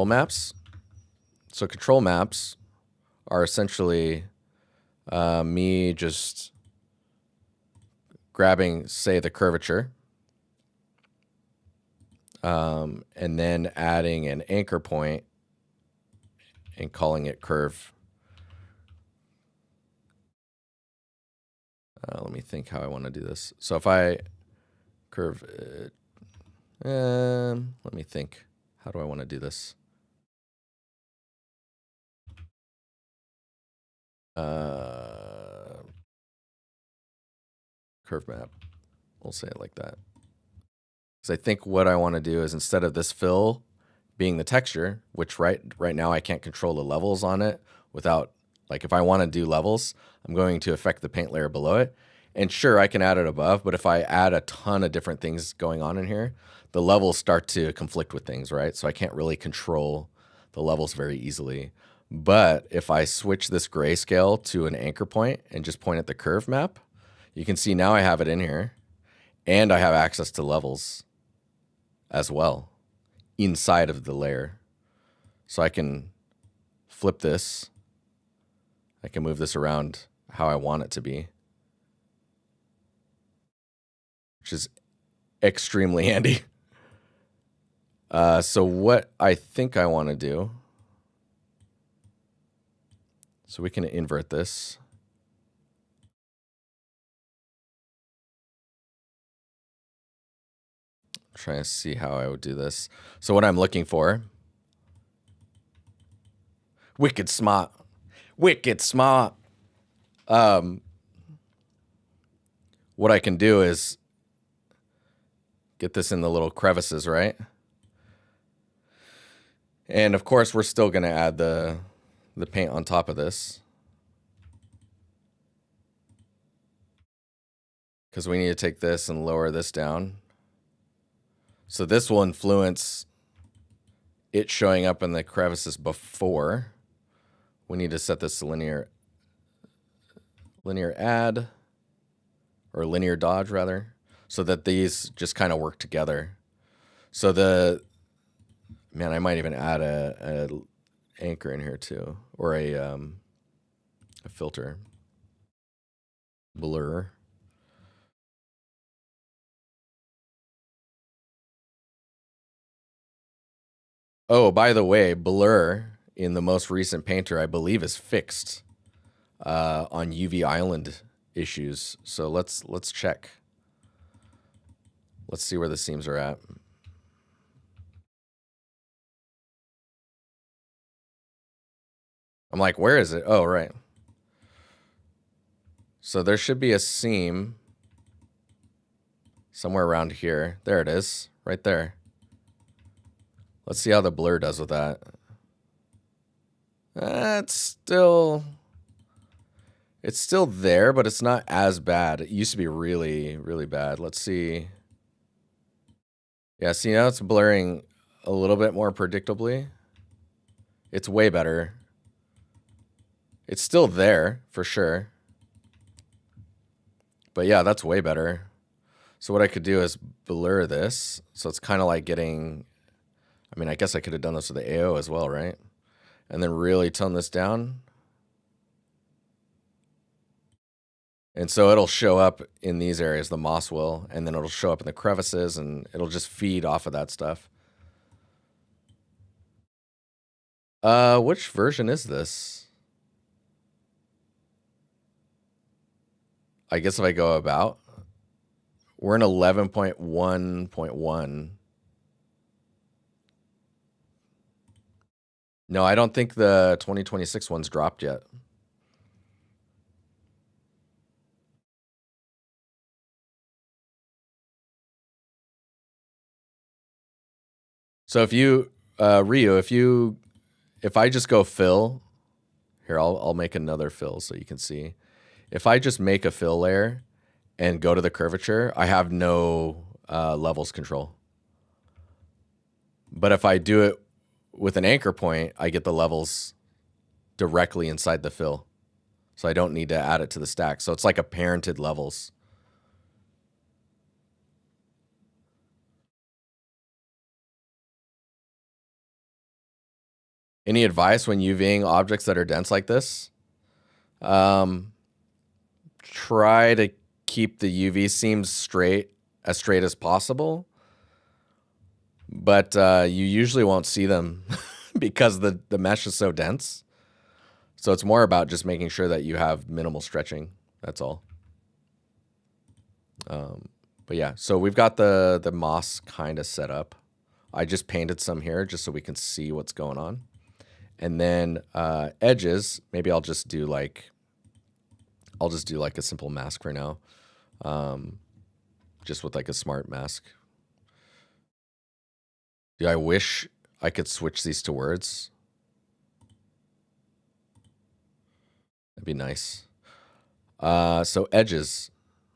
maps. So control maps are essentially me just grabbing, say, the curvature, and then adding an anchor point and calling it curve. Let me think how I want to do this. So if I curve it, let me think. How do I want to do this? Curve map. We'll say it like that. Because I think what I want to do is instead of this fill being the texture, which right now I can't control the levels on it without, like if I want to do levels, I'm going to affect the paint layer below it. And sure, I can add it above, but if I add a ton of different things going on in here, the levels start to conflict with things, right? So I can't really control the levels very easily. But if I switch this grayscale to an anchor point and just point at the curve map, You can see now I have it in here, and I have access to levels as well inside of the layer. So I can flip this. I can move this around how I want it to be, which is extremely handy. So what I think I want to do, so we can invert this. Trying to see how I would do this. So what I'm looking for, wicked smart, wicked smart. What I can do is get this in the little crevices, right? And of course, we're still going to add the paint on top of this, because we need to take this and lower this down. So this will influence it showing up in the crevices before. We need to set this to linear add, or linear dodge rather, so that these just kind of work together. So man, I might even add a anchor in here too, or a filter, blur. Oh, by the way, blur in the most recent painter, I believe, is fixed on UV island issues. So let's check. Let's see where the seams are at. I'm like, where is it? Oh, right. So there should be a seam somewhere around here. There it is, right there. Let's see how the blur does with that. It's still there, but it's not as bad. It used to be really, really bad. Let's see. Yeah, see, now it's blurring a little bit more predictably. It's way better. It's still there for sure. But yeah, that's way better. So what I could do is blur this. So it's kind of like getting, I mean, I guess I could have done this with the AO as well, right? And then really tone this down. And so it'll show up in these areas, the moss will, and then it'll show up in the crevices, and it'll just feed off of that stuff. Which version is this? I guess if I go about, we're in 11.1.1. No, I don't think the 2026 one's dropped yet. So if you, Ryu, if I just go fill, here, I'll make another fill so you can see. If I just make a fill layer and go to the curvature, I have no levels control. But if I do it with an anchor point, I get the levels directly inside the fill. So I don't need to add it to the stack. So it's like a parented levels. Any advice when UVing objects that are dense like this? Try to keep the UV seams as straight as possible. But you usually won't see them because the mesh is so dense. So it's more about just making sure that you have minimal stretching. That's all. But yeah, so we've got the moss kind of set up. I just painted some here just so we can see what's going on. And then edges, maybe I'll just do like a simple mask for now. Just with like a smart mask. Yeah, I wish I could switch these to words. That'd be nice. So edges.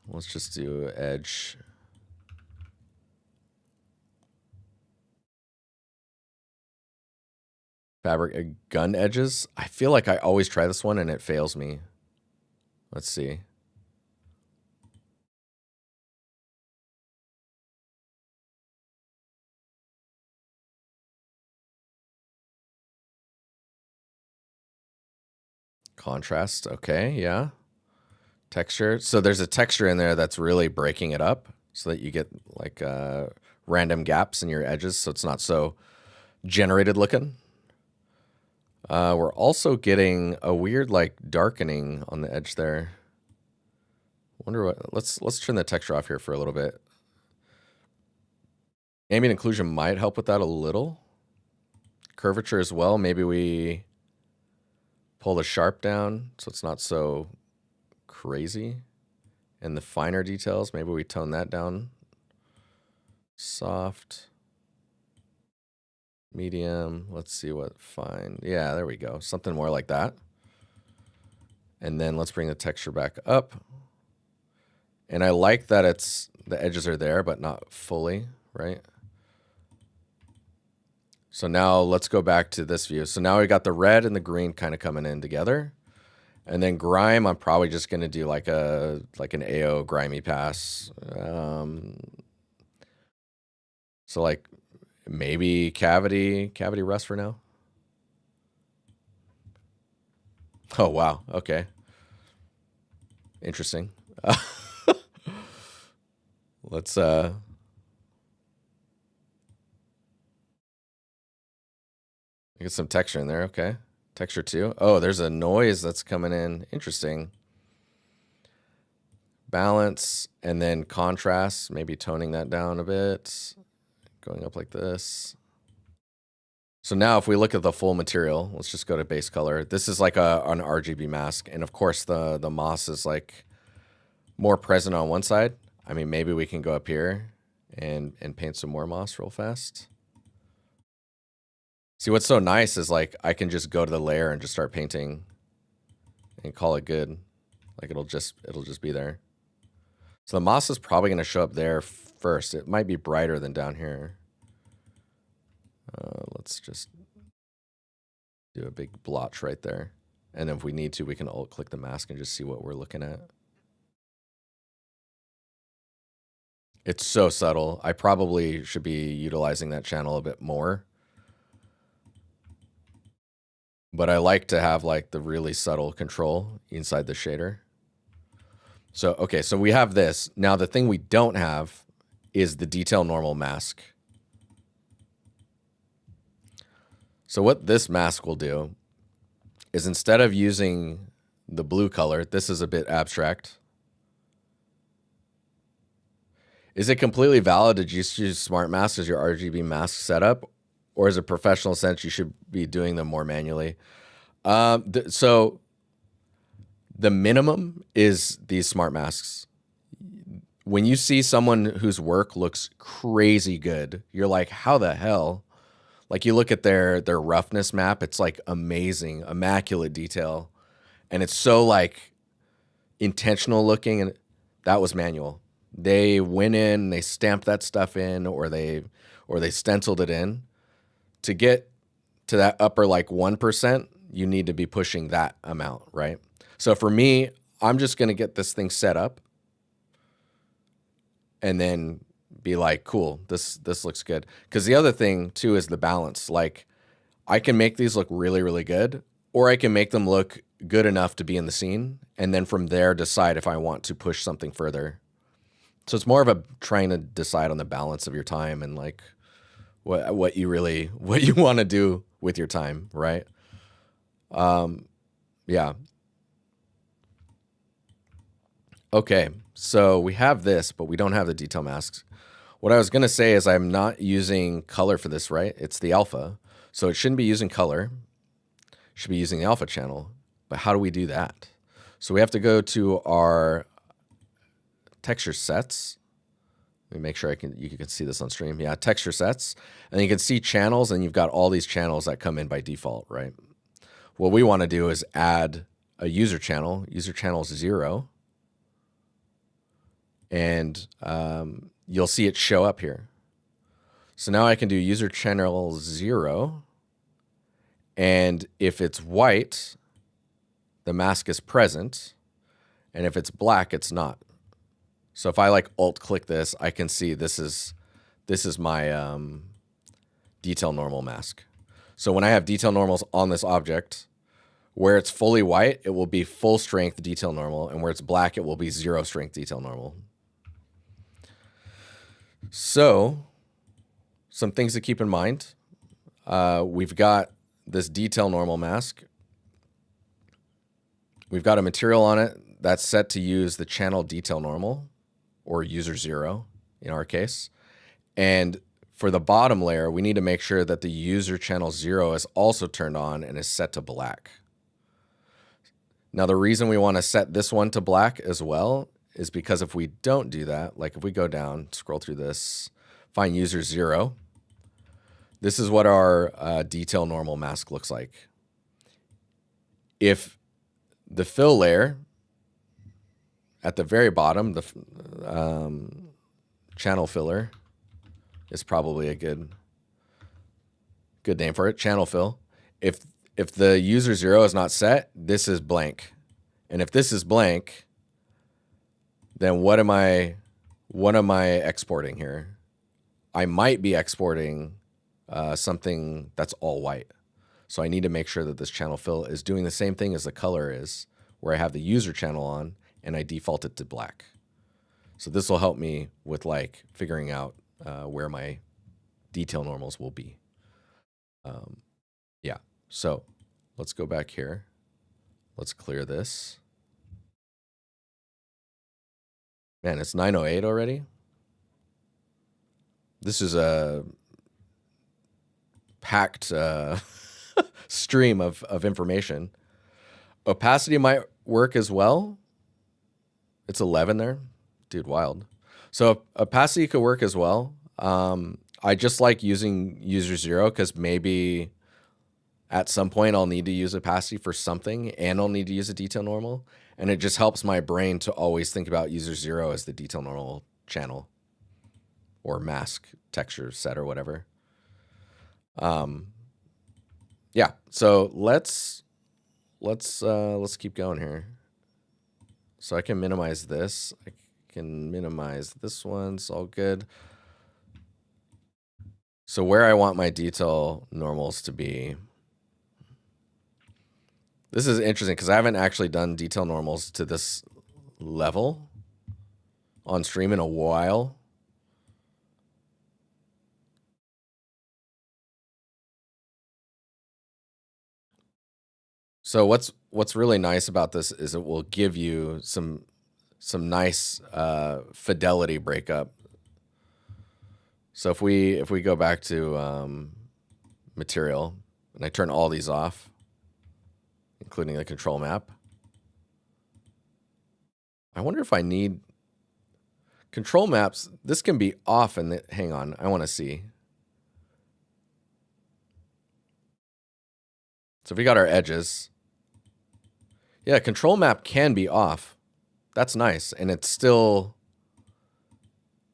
Let's just do edge. Fabric gun edges. I feel like I always try this one and it fails me. Let's see. Contrast, okay, yeah. Texture. So there's a texture in there that's really breaking it up so that you get like random gaps in your edges so it's not so generated looking. We're also getting a weird like darkening on the edge there. Wonder what, let's turn the texture off here for a little bit. Ambient occlusion might help with that a little. Curvature as well. Maybe we pull the sharp down so it's not so crazy. And the finer details, maybe we tone that down. Soft. Medium. Let's see what fine. Yeah, there we go. Something more like that. And then let's bring the texture back up. And I like that it's the edges are there, but not fully, right? So now let's go back to this view. So now we got the red and the green kind of coming in together. And then grime, I'm probably just going to do like an AO grimy pass. So like maybe cavity rust for now. Oh, wow. Okay. Interesting. Let's get some texture in there. Okay. Texture 2. Oh, there's a noise that's coming in. Interesting. Balance and then contrast, maybe toning that down a bit. Going up like this. So now if we look at the full material, let's just go to base color. This is like an RGB mask. And of course the moss is like more present on one side. I mean, maybe we can go up here and paint some more moss real fast. See, what's so nice is like I can just go to the layer and just start painting and call it good. Like it'll just be there. So the moss is probably going to show up there first. It might be brighter than down here. Let's just do a big blotch right there. And then if we need to, we can alt click the mask and just see what we're looking at. It's so subtle. I probably should be utilizing that channel a bit more. But I like to have like the really subtle control inside the shader. So, okay, so we have this. Now the thing we don't have is the detail normal mask. So what this mask will do is instead of using the blue color, this is a bit abstract. Is it completely valid to just use smart masks as your RGB mask setup? Or is it professional sense you should be doing them more manually? So the minimum is these smart masks. When you see someone whose work looks crazy good, you're like, how the hell? Like you look at their roughness map, it's like amazing, immaculate detail. And it's so like intentional looking, and that was manual. They went in, they stamped that stuff in, or they stenciled it in. To get to that upper like 1%, you need to be pushing that amount, right? So for me, I'm just going to get this thing set up and then be like, cool, this looks good. Because the other thing too is the balance. Like I can make these look really, really good, or I can make them look good enough to be in the scene. And then from there, decide if I want to push something further. So it's more of a trying to decide on the balance of your time and like, what you want to do with your time, right? Yeah. Okay, so we have this, but we don't have the detail masks. What I was going to say is I'm not using color for this, right? It's the alpha, so it shouldn't be using color. It should be using the alpha channel. But how do we do that? So we have to go to our texture sets. Let me make sure you can see this on stream. Yeah, texture sets. And you can see channels, and you've got all these channels that come in by default, right? What we want to do is add a user channel 0. And you'll see it show up here. So now I can do user channel 0. And if it's white, the mask is present. And if it's black, it's not. So if I like alt click this, I can see this is my detail normal mask. So when I have detail normals on this object, Where it's fully white, it will be full strength detail normal, and where it's black, it will be 0 strength detail normal. So, some things to keep in mind. We've got this detail normal mask. We've got a material on it that's set to use the channel detail normal, or user 0 in our case. And for the bottom layer, we need to make sure that the user channel 0 is also turned on and is set to black. Now, the reason we want to set this one to black as well is because if we don't do that, like if we go down, scroll through this, find user 0, this is what our detail normal mask looks like. If the fill layer at the very bottom, the channel filler is probably a good name for it, channel fill. If the user 0 is not set, this is blank. And if this is blank, then what am I exporting here? I might be exporting something that's all white. So I need to make sure that this channel fill is doing the same thing as the color is, where I have the user channel on and I default it to black. So this will help me with like figuring out where my detail normals will be. Yeah, so let's go back here. Let's clear this. Man, it's 9:08 already. This is a packed stream of information. Opacity might work as well. It's 11 there. Dude, wild. So opacity could work as well. I just like using user 0 because maybe at some point I'll need to use opacity for something and I'll need to use a detail normal. And it just helps my brain to always think about user 0 as the detail normal channel or mask texture set or whatever. Yeah, so let's keep going here. So I can minimize this. I can minimize this one. It's all good. So where I want my detail normals to be. This is interesting because I haven't actually done detail normals to this level on stream in a while. So what's really nice about this is it will give you some nice fidelity breakup. So if we go back to material and I turn all these off, including the control map, I wonder if I need control maps. This can be off and hang on, I want to see. So if we got our edges, yeah, control map can be off. That's nice. And it's still,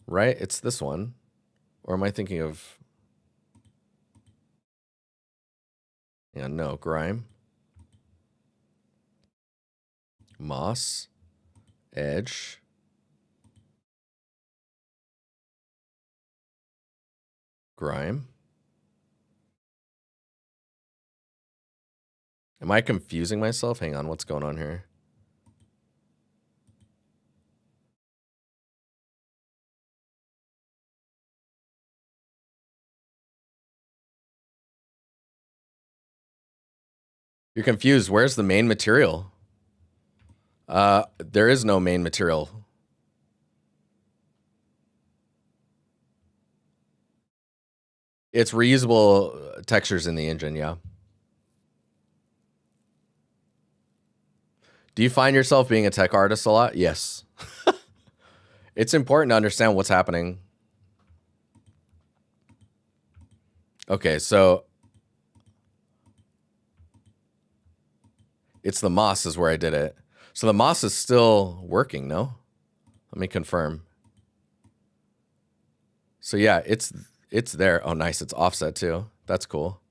right? It's this one. Or am I thinking of, yeah, no, grime. Moss. Edge. Grime. Am I confusing myself? Hang on, what's going on here? You're confused. Where's the main material? There is no main material. It's reusable textures in the engine, yeah. Do you find yourself being a tech artist a lot? Yes. It's important to understand what's happening. Okay, so it's the moss is where I did it. So the moss is still working, no? Let me confirm. So yeah, it's there. Oh, nice. It's offset too. That's cool.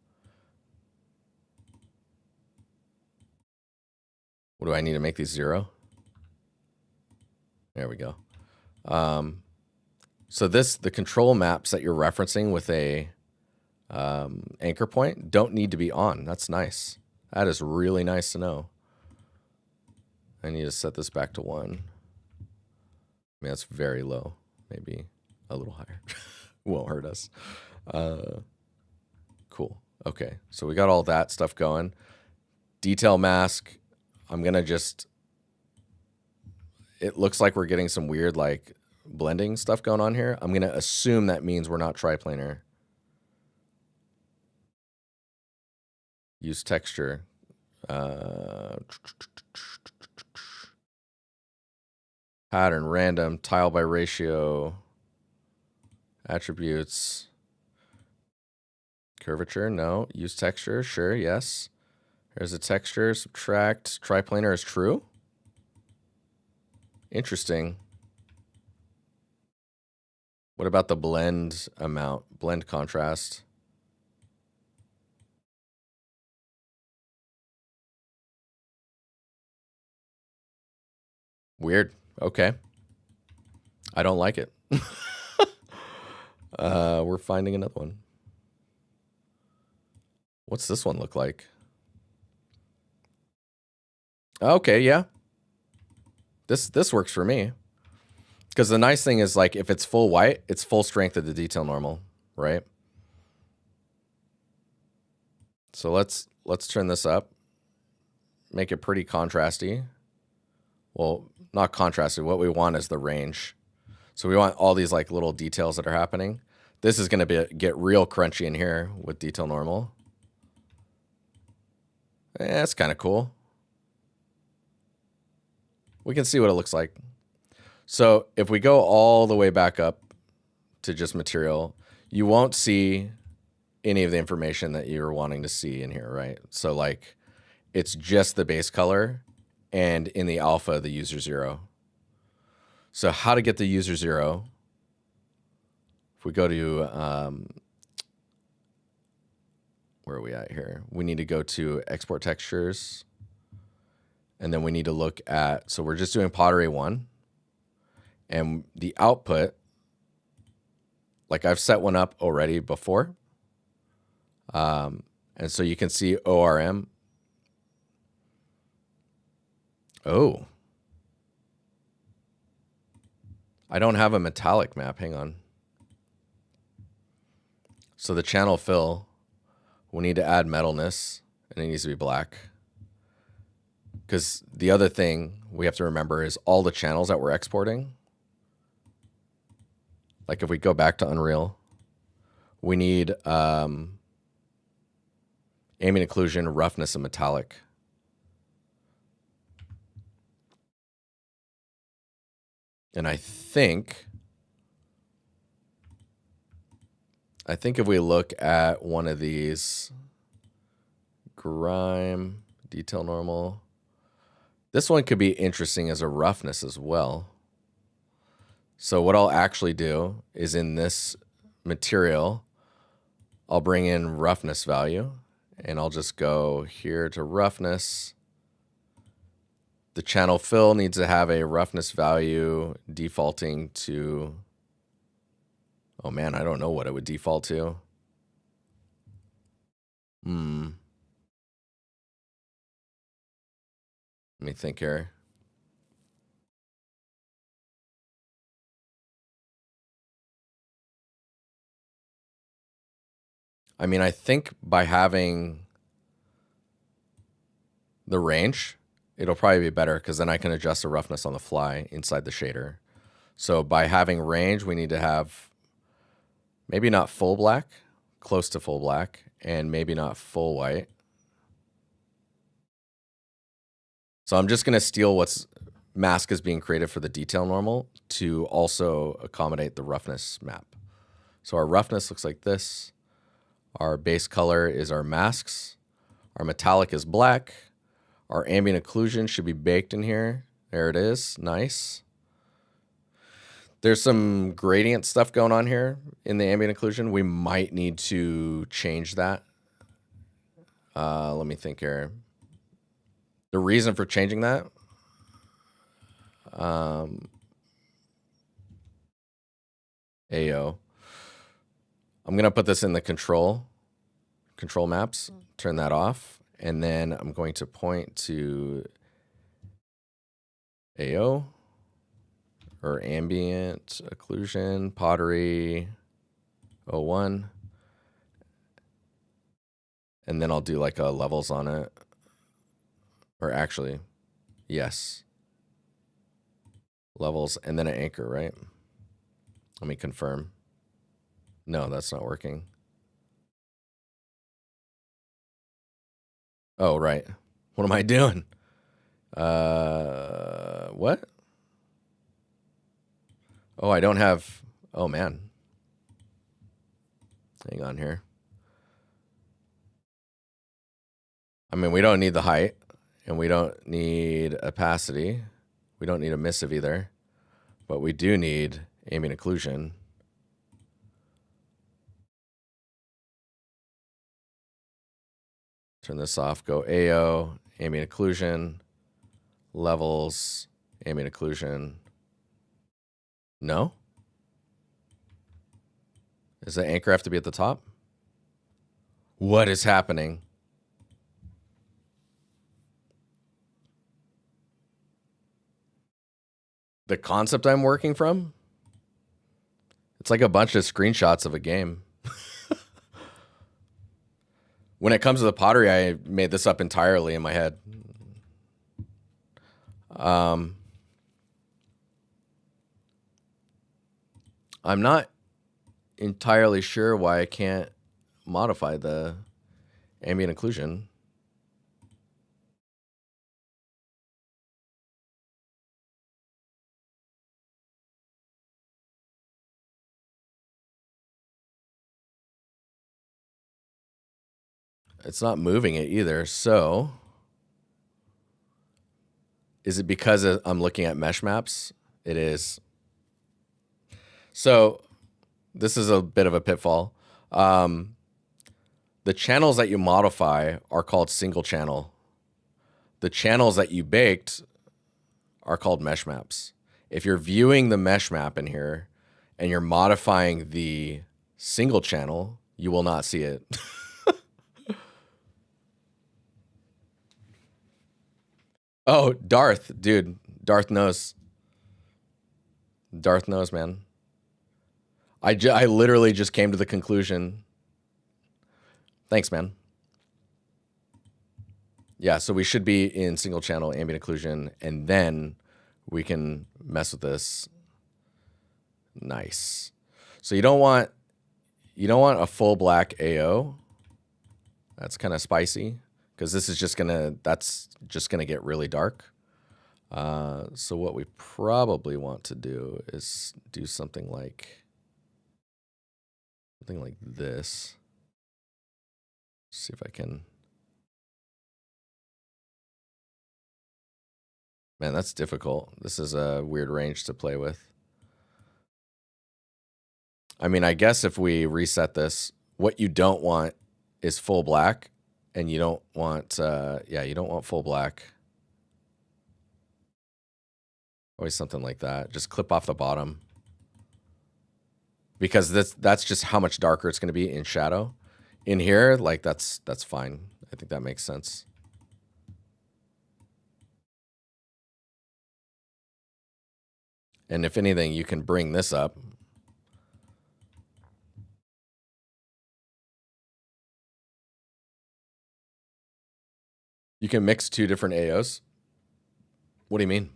What do I need to make these 0? There we go. So the control maps that you're referencing with a anchor point don't need to be on. That's nice. That is really nice to know. I need to set this back to 1. I mean, that's very low. Maybe a little higher. Won't hurt us. Cool. Okay, so we got all that stuff going. Detail mask. I'm going to just... It looks like we're getting some weird, like, blending stuff going on here. I'm going to assume that means we're not triplanar. Use texture. Pattern, random, tile by ratio, attributes, curvature, no. Use texture, sure, yes. There's a texture, subtract, triplanar is true. Interesting. What about the blend amount, blend contrast? Weird. Okay. I don't like it. We're finding another one. What's this one look like? Okay, yeah. This works for me. Because the nice thing is, like, if it's full white, it's full strength of the detail normal, right? So let's turn this up. Make it pretty contrasty. Well, not contrasted. What we want is the range. So we want all these like little details that are happening. This is going to get real crunchy in here with detail normal. That's kind of cool. We can see what it looks like. So if we go all the way back up to just material, you won't see any of the information that you're wanting to see in here, right? So like it's just the base color and in the alpha, the user 0. So how to get the user 0? If we go to, where are we at here? We need to go to export textures. And then we need to look at, so we're just doing pottery 1. And the output, like I've set one up already before. And so you can see ORM. Oh. I don't have a metallic map. Hang on. So the channel fill, we need to add metalness, and it needs to be black. Because the other thing we have to remember is all the channels that we're exporting. Like if we go back to Unreal, we need ambient occlusion, roughness, and metallic. And I think if we look at one of these, grime, detail normal, this one could be interesting as a roughness as well. So what I'll actually do is in this material, I'll bring in roughness value, and I'll just go here to roughness. The channel fill needs to have a roughness value defaulting to, oh man, I don't know what it would default to. Let me think here. I mean, I think by having the range, it'll probably be better because then I can adjust the roughness on the fly inside the shader. So by having range, we need to have maybe not full black, close to full black, and maybe not full white. So I'm just going to steal what's mask is being created for the detail normal to also accommodate the roughness map. So our roughness looks like this. Our base color is our masks. Our metallic is black. Our ambient occlusion should be baked in here. There it is. Nice. There's some gradient stuff going on here in the ambient occlusion. We might need to change that. Let me think here. The reason for changing that, AO. I'm going to put this in the control maps, turn that off. And then I'm going to point to AO or ambient occlusion, pottery 01. And then I'll do like a levels on it. Or actually, yes. Levels and then an anchor, right? Let me confirm. No, that's not working. Oh, right. What am I doing? What? Oh, I don't have, oh man. Hang on here. I mean, we don't need the height and we don't need opacity. We don't need emissive either, but we do need ambient occlusion. Turn this off, go AO, ambient occlusion, levels, ambient occlusion. No? Does the anchor have to be at the top? What is happening? The concept I'm working from? It's like a bunch of screenshots of a game. When it comes to the pottery, I made this up entirely in my head. I'm not entirely sure why I can't modify the ambient occlusion. It's not moving it either. So is it because I'm looking at mesh maps? It is. So this is a bit of a pitfall. The channels that you modify are called single channel. The channels that you baked are called mesh maps. If you're viewing the mesh map in here and you're modifying the single channel, you will not see it. Oh, Darth, dude. Darth knows. Darth knows, man. I literally just came to the conclusion. Thanks, man. Yeah, so we should be in single channel ambient occlusion, and then we can mess with this. Nice. So you don't want a full black AO. That's kind of spicy because this is that's just gonna get really dark. So what we probably want to do is do something like this. See if I can. Man, that's difficult. This is a weird range to play with. I mean, I guess if we reset this, what you don't want is full black, and you don't want, you don't want full black. Always something like that. Just clip off the bottom. Because that's just how much darker it's going to be in shadow. In here, like that's fine. I think that makes sense. And if anything, you can bring this up. You can mix two different AOs. What do you mean?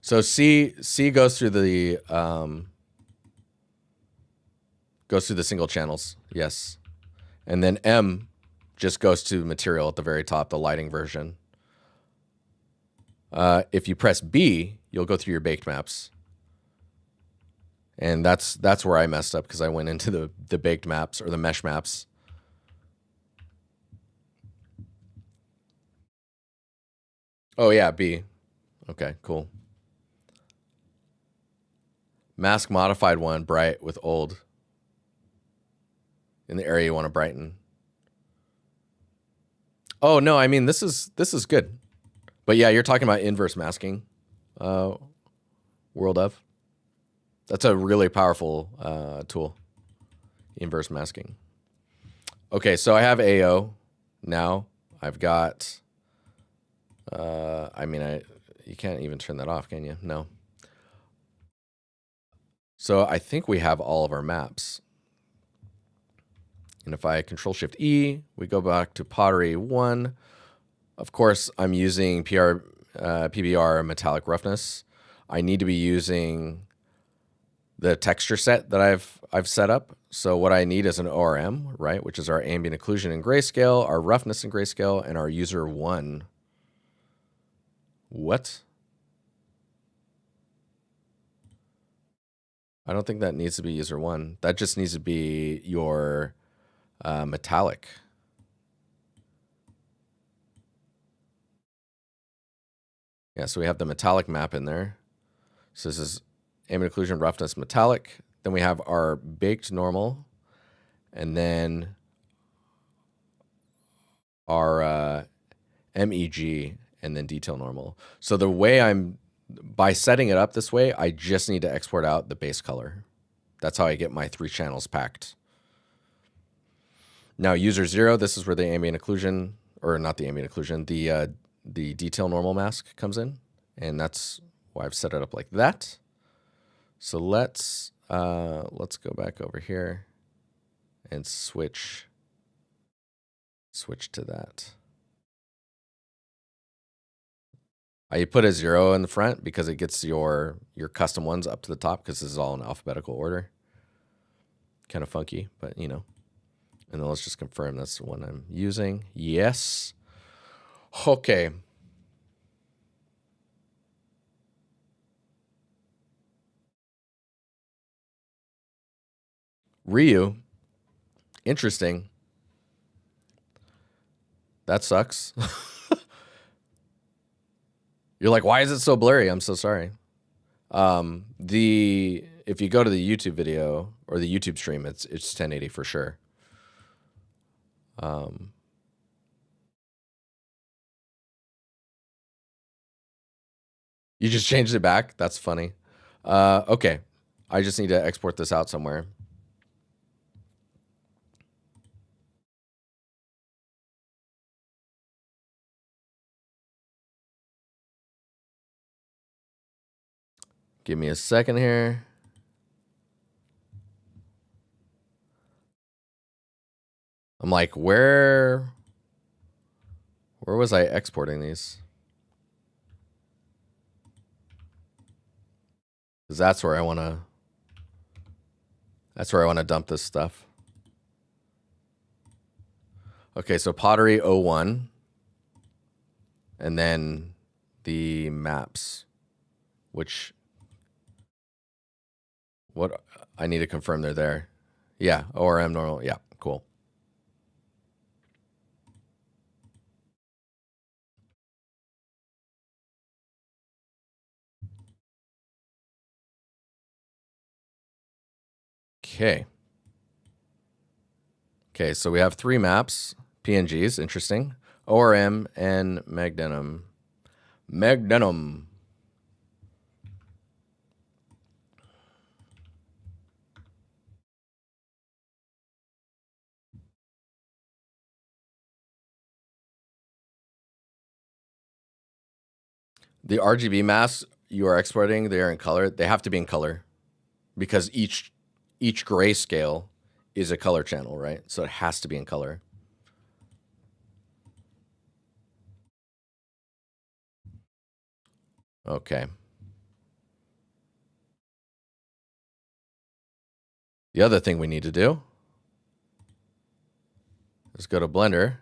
So C goes through the single channels, yes. And then M just goes to material at the very top, the lighting version. If you press B, you'll go through your baked maps. And that's where I messed up because I went into the baked maps or the mesh maps. Oh yeah, B. Okay, cool. Mask modified one, bright with old. In the area you want to brighten. Oh no, I mean this is good. But yeah, you're talking about inverse masking. World of. That's a really powerful tool. inverse masking. Okay, so I have AO now. I've got, you can't even turn that off, can you? No. So I think we have all of our maps. And if I Control Shift E, we go back to Pottery 1. Of course, I'm using PBR metallic roughness. I need to be using the texture set that I've set up. So what I need is an ORM, right, which is our ambient occlusion in grayscale, our roughness in grayscale, and our user 1. What? I don't think that needs to be user 1. That just needs to be your metallic. Yeah, so we have the metallic map in there. So this is ambient occlusion, roughness, metallic. Then we have our baked normal, and then our MEG, and then detail normal. So the way by setting it up this way, I just need to export out the base color. That's how I get my 3 channels packed. Now user 0, this is where the ambient occlusion, or not the ambient occlusion, the detail normal mask comes in, and that's why I've set it up like that. So let's go back over here and switch to that. I put a 0 in the front because it gets your custom ones up to the top, because this is all in alphabetical order. Kind of funky, but you know. And then let's just confirm that's the one I'm using. Yes. Okay. Ryu. Interesting. That sucks. You're like, why is it so blurry? I'm so sorry. If you go to the YouTube video or the YouTube stream, it's 1080 for sure. You just changed it back? That's funny. Okay. I just need to export this out somewhere. Give me a second here. I'm like, where was I exporting these? Because that's where I want to dump this stuff. Okay, so pottery 01, and then the maps, which what I need to confirm they're there. Yeah, ORM normal. Yeah, cool. Okay. Okay, so we have 3 maps, PNGs, interesting. ORM and Magdenim. Magdenim. The RGB masks you are exporting, they are in color. They have to be in color because each grayscale is a color channel, right? So it has to be in color. Okay. The other thing we need to do is go to Blender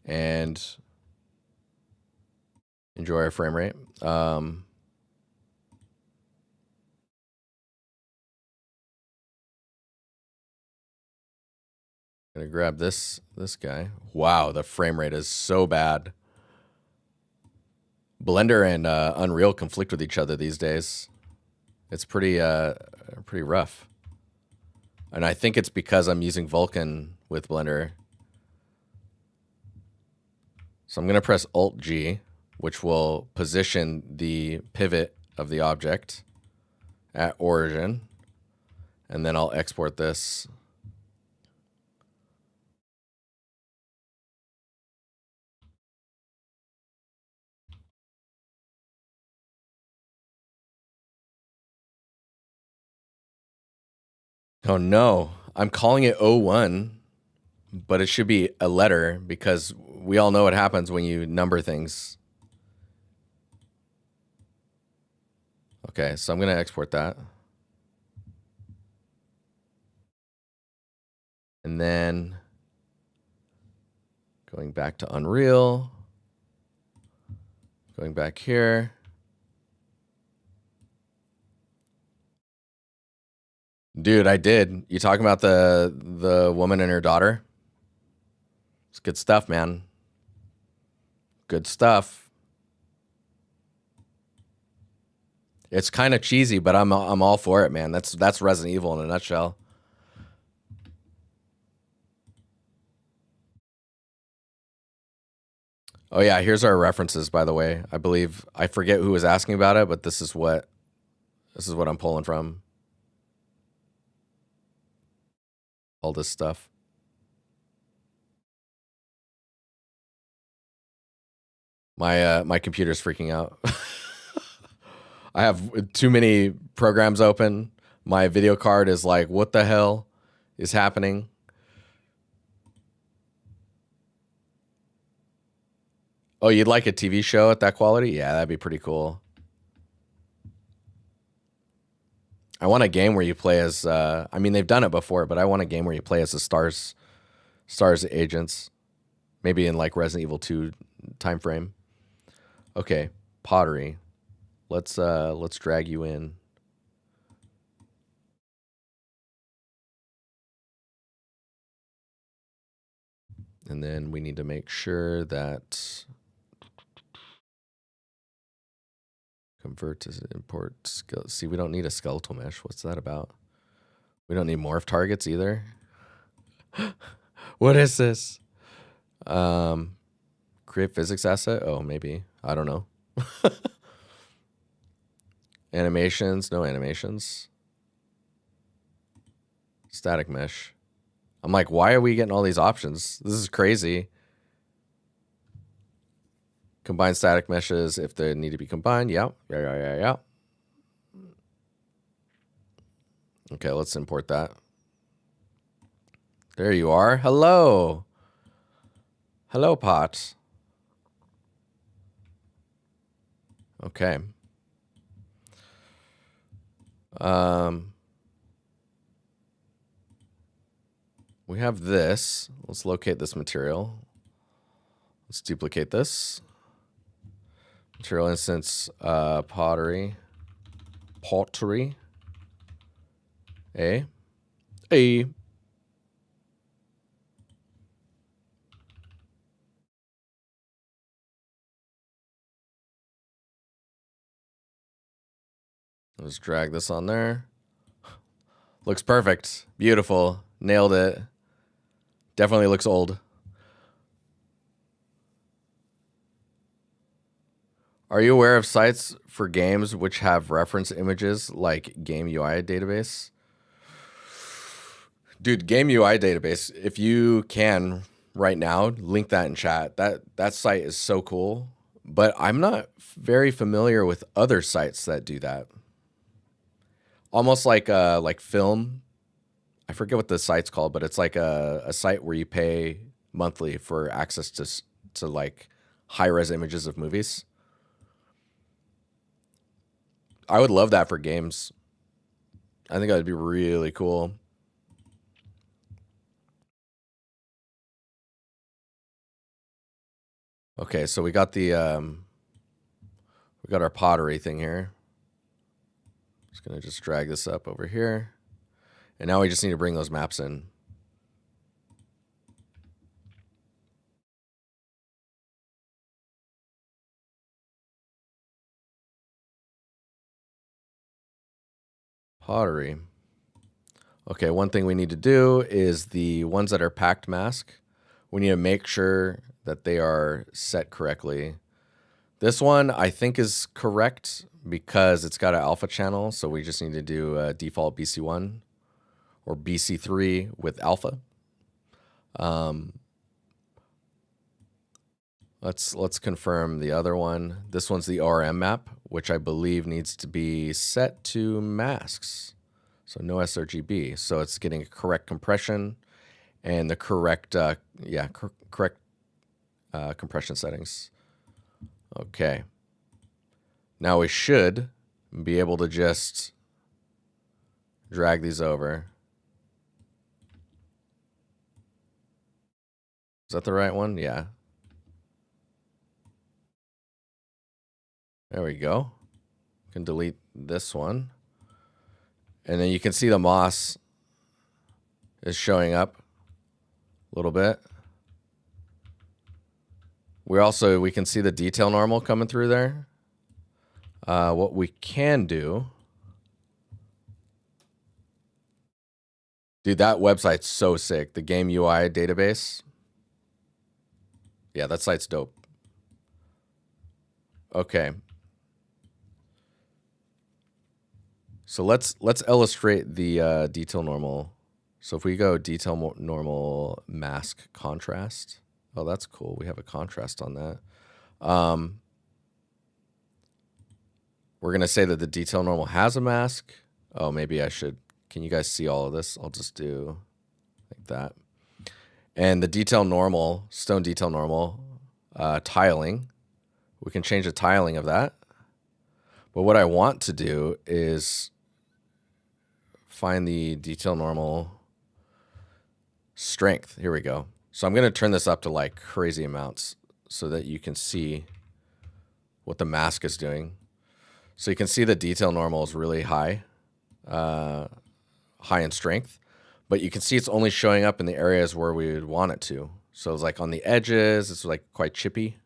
and enjoy our frame rate. Gonna grab this guy. Wow, the frame rate is so bad. Blender and Unreal conflict with each other these days. It's pretty rough. And I think it's because I'm using Vulkan with Blender. So I'm gonna press Alt-G, which will position the pivot of the object at origin. And then I'll export this. Oh no, I'm calling it 01, but it should be a letter because we all know what happens when you number things. Okay, so I'm going to export that. And then going back to Unreal, going back here. Dude, I did. You talking about the woman and her daughter? It's good stuff, man. Good stuff. It's kind of cheesy, but I'm all for it, man. That's Resident Evil in a nutshell. Oh yeah, here's our references, by the way. I believe I forget who was asking about it, but this is what I'm pulling from. All this stuff. My computer's freaking out. I have too many programs open. My video card is like, what the hell is happening? Oh, you'd like a TV show at that quality? Yeah, that'd be pretty cool. I want a game where you play as, I mean, they've done it before, but I want a game where you play as the STARS agents. Maybe in like Resident Evil 2 time frame. Okay, pottery. Let's drag you in. And then we need to make sure that convert to import. See, we don't need a skeletal mesh. What's that about? We don't need morph targets either. What is this? Create physics asset? Oh, maybe. I don't know. Animations? No animations. Static mesh. I'm like, why are we getting all these options? This is crazy. Combine static meshes if they need to be combined. Yeah. Okay, let's import that. There you are. Hello. Hello, Pot. Okay. We have this. Let's locate this material. Let's duplicate this. Material instance, pottery. A. Let's drag this on there. Looks perfect. Beautiful. Nailed it. Definitely looks old. Are you aware of sites for games which have reference images like Game UI database? Dude, Game UI database, if you can right now, link that in chat. That site is so cool, but I'm not very familiar with other sites that do that. Almost like film. I forget what the site's called, but it's like a site where you pay monthly for access to like high-res images of movies. I would love that for games. I think that would be really cool. Okay, so we got the we got our pottery thing here. Just gonna just drag this up over here. And now we just need to bring those maps in. Pottery. Okay, one thing we need to do is the ones that are packed mask. We need to make sure that they are set correctly. This one I think is correct because it's got an alpha channel, so we just need to do a default BC1. or BC3 with alpha. Let's confirm the other one. This one's the ORM map, which I believe needs to be set to masks. So no sRGB. So it's getting correct compression and the correct, correct compression settings. Okay. Now we should be able to just drag these over. Is that the right one? Yeah. There we go. Can delete this one. And then you can see the moss is showing up a little bit. We can see the detail normal coming through there. What we can do, dude, that website's so sick. The game UI database. Yeah, that site's dope. Okay. So let's illustrate the detail normal. So if we go detail normal mask contrast. Oh, that's cool. We have a contrast on that. We're going to say that the detail normal has a mask. Oh, maybe I should. Can you guys see all of this? I'll just do like that. And the detail normal, stone detail normal, tiling. We can change the tiling of that. But what I want to do is find the detail normal strength. Here we go. So I'm going to turn this up to like crazy amounts so that you can see what the mask is doing. So you can see the detail normal is really high, high in strength, but you can see it's only showing up in the areas where we would want it to. So it's like on the edges, it's like quite chippy.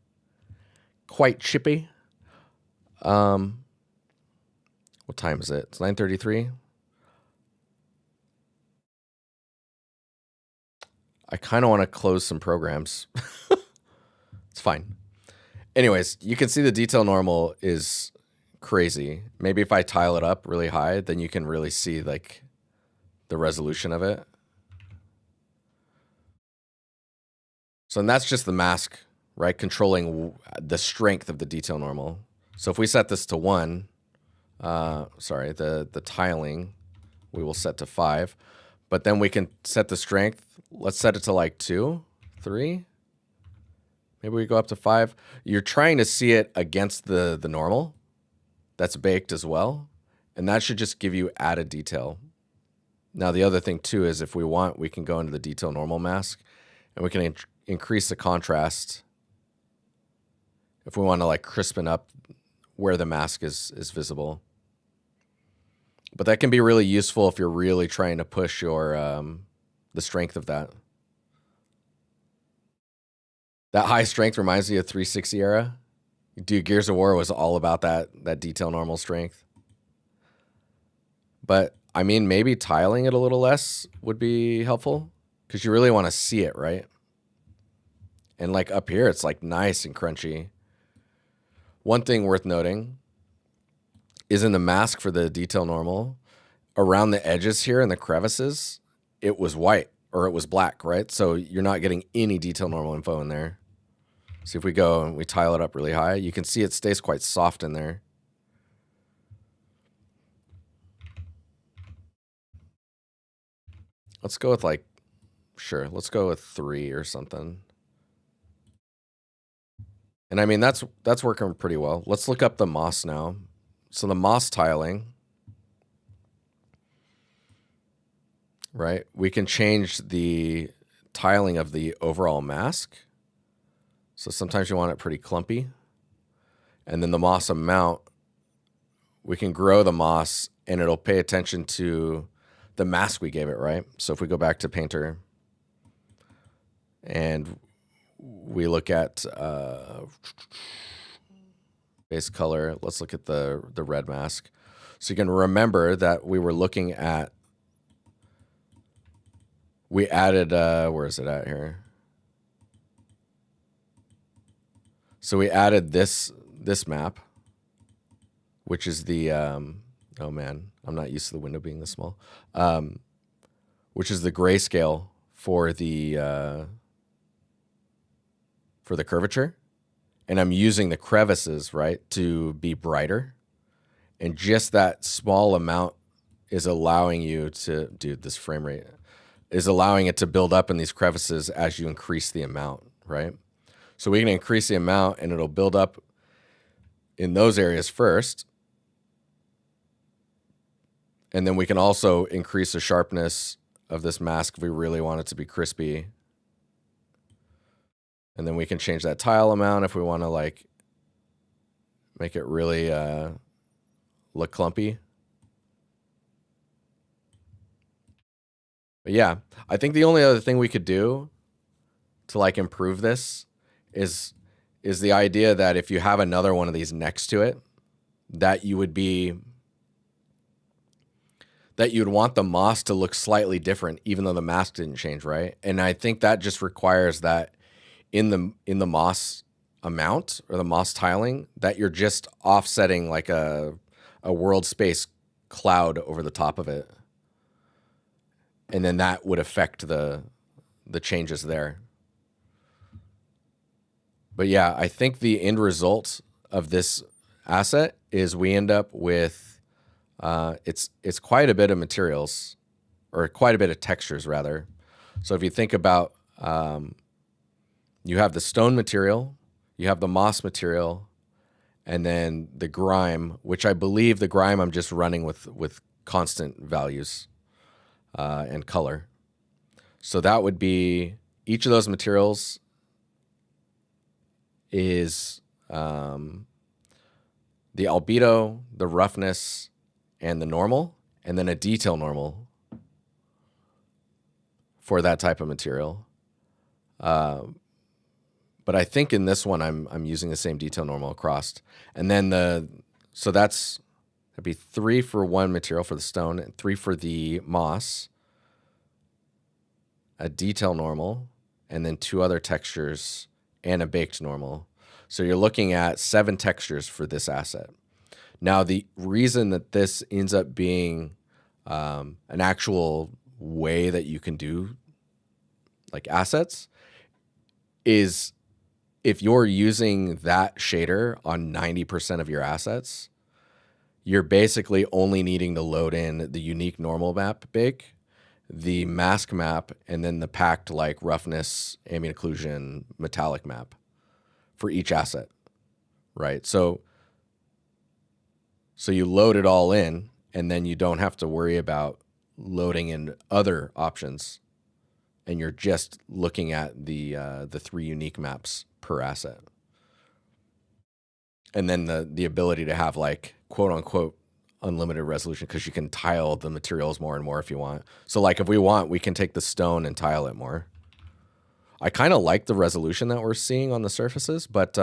What time is it? It's 9:33. I kind of want to close some programs. It's fine. Anyways, you can see the detail normal is crazy. Maybe if I tile it up really high, then you can really see like the resolution of it. So and that's just the mask, right? Controlling the strength of the detail normal. So if we set this to 1, the tiling, we will set to 5. But then we can set the strength. Let's set it to like 2, 3. Maybe we go up to 5. You're trying to see it against the normal. That's baked as well. And that should just give you added detail. Now, the other thing too is if we want, we can go into the detail normal mask and we can increase the contrast if we want to like crispen up where the mask is visible. But that can be really useful if you're really trying to push your the strength of that. That high strength reminds me of 360 era. Dude, Gears of War was all about that detail normal strength. But I mean, maybe tiling it a little less would be helpful because you really want to see it, right? And like up here, it's like nice and crunchy. One thing worth noting is in the mask for the detail normal, around the edges here and the crevices, it was white or it was black, right? So you're not getting any detail normal info in there. See if we go and we tile it up really high, you can see it stays quite soft in there. Let's go with like, sure, let's go with 3 or something. And I mean, that's working pretty well. Let's look up the moss now. So the moss tiling, right? We can change the tiling of the overall mask. So sometimes you want it pretty clumpy. And then the moss amount, we can grow the moss and it'll pay attention to the mask we gave it, right? So if we go back to Painter and we look at base color, let's look at the red mask. So you can remember that we were looking at, we added, where is it at here? So we added this map, which is the, oh man, I'm not used to the window being this small. which is the grayscale for the curvature. And I'm using the crevices, right, to be brighter. And just that small amount is allowing you to, dude, this frame rate is allowing it to build up in these crevices as you increase the amount, right? So we can increase the amount and it'll build up in those areas first. And then we can also increase the sharpness of this mask if we really want it to be crispy. And then we can change that tile amount if we want to like make it really look clumpy. But yeah, I think the only other thing we could do to like improve this is the idea that if you have another one of these next to it, that you would want the moss to look slightly different, even though the mask didn't change, right? And I think that just requires that in the moss amount or the moss tiling, that you're just offsetting like a world space cloud over the top of it. And then that would affect the changes there. But yeah, I think the end result of this asset is we end up with it's quite a bit of materials, or quite a bit of textures rather. So if you think about you have the stone material, you have the moss material, and then the grime, which I believe the grime I'm just running with constant values and color. So that would be, each of those materials is the albedo, the roughness, and the normal, and then a detail normal for that type of material. But I think in this one I'm using the same detail normal across. And then so that'd be 3 for one material for the stone and 3 for the moss, a detail normal, and then 2 other textures and a baked normal. So you're looking at 7 textures for this asset. Now, the reason that this ends up being an actual way that you can do like assets is if you're using that shader on 90% of your assets, you're basically only needing to load in the unique normal map bake, the mask map, and then the packed like roughness, ambient occlusion, metallic map for each asset, right? So you load it all in, and then you don't have to worry about loading in other options, and you're just looking at the 3 unique maps per asset. And then the ability to have like quote unquote unlimited resolution, because you can tile the materials more and more if you want. So like if we want, we can take the stone and tile it more. I kind of like the resolution that we're seeing on the surfaces, but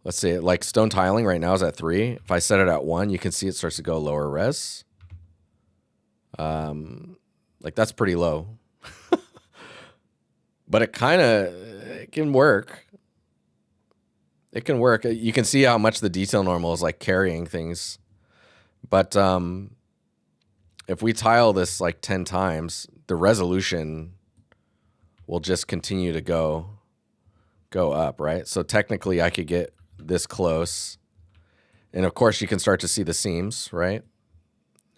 let's see, like stone tiling right now is at 3. If I set it at 1, you can see it starts to go lower res. Like that's pretty low. But it can work. It can work. You can see how much the detail normal is like carrying things. But if we tile this like 10 times, the resolution will just continue to go up, right? So technically I could get this close. And of course you can start to see the seams, right?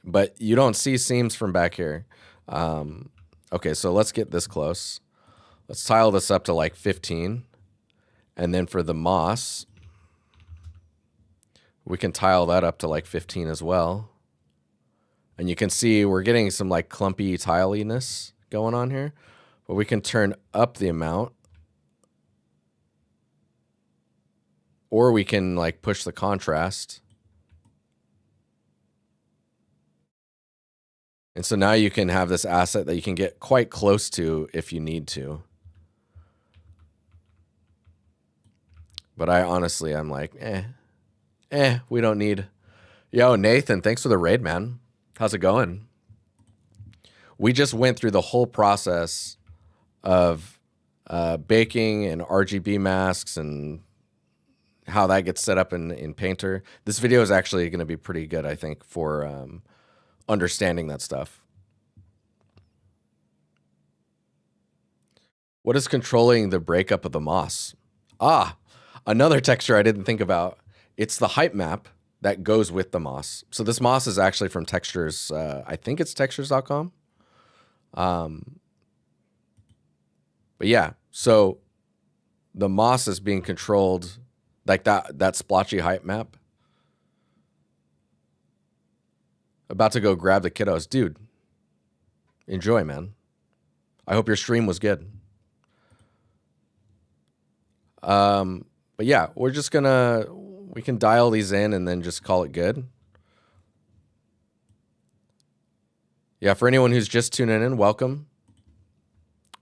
But you don't see seams from back here. Okay, so let's get this close. Let's tile this up to like 15. And then for the moss, we can tile that up to like 15 as well. And you can see we're getting some like clumpy tiliness going on here. But we can turn up the amount. Or we can like push the contrast. And so now you can have this asset that you can get quite close to if you need to. But I'm like, we don't need. Yo, Nathan, thanks for the raid, man. How's it going? We just went through the whole process of baking and RGB masks and how that gets set up in Painter. This video is actually going to be pretty good, I think, for understanding that stuff. What is controlling the breakup of the moss? Ah, another texture I didn't think about. It's the height map that goes with the moss. So this moss is actually from Textures. I think it's textures.com. But yeah, so the moss is being controlled like that splotchy height map. About to go grab the kiddos. Dude, enjoy, man. I hope your stream was good. But yeah, we're just gonna, we can dial these in and then just call it good. Yeah, for anyone who's just tuning in, welcome.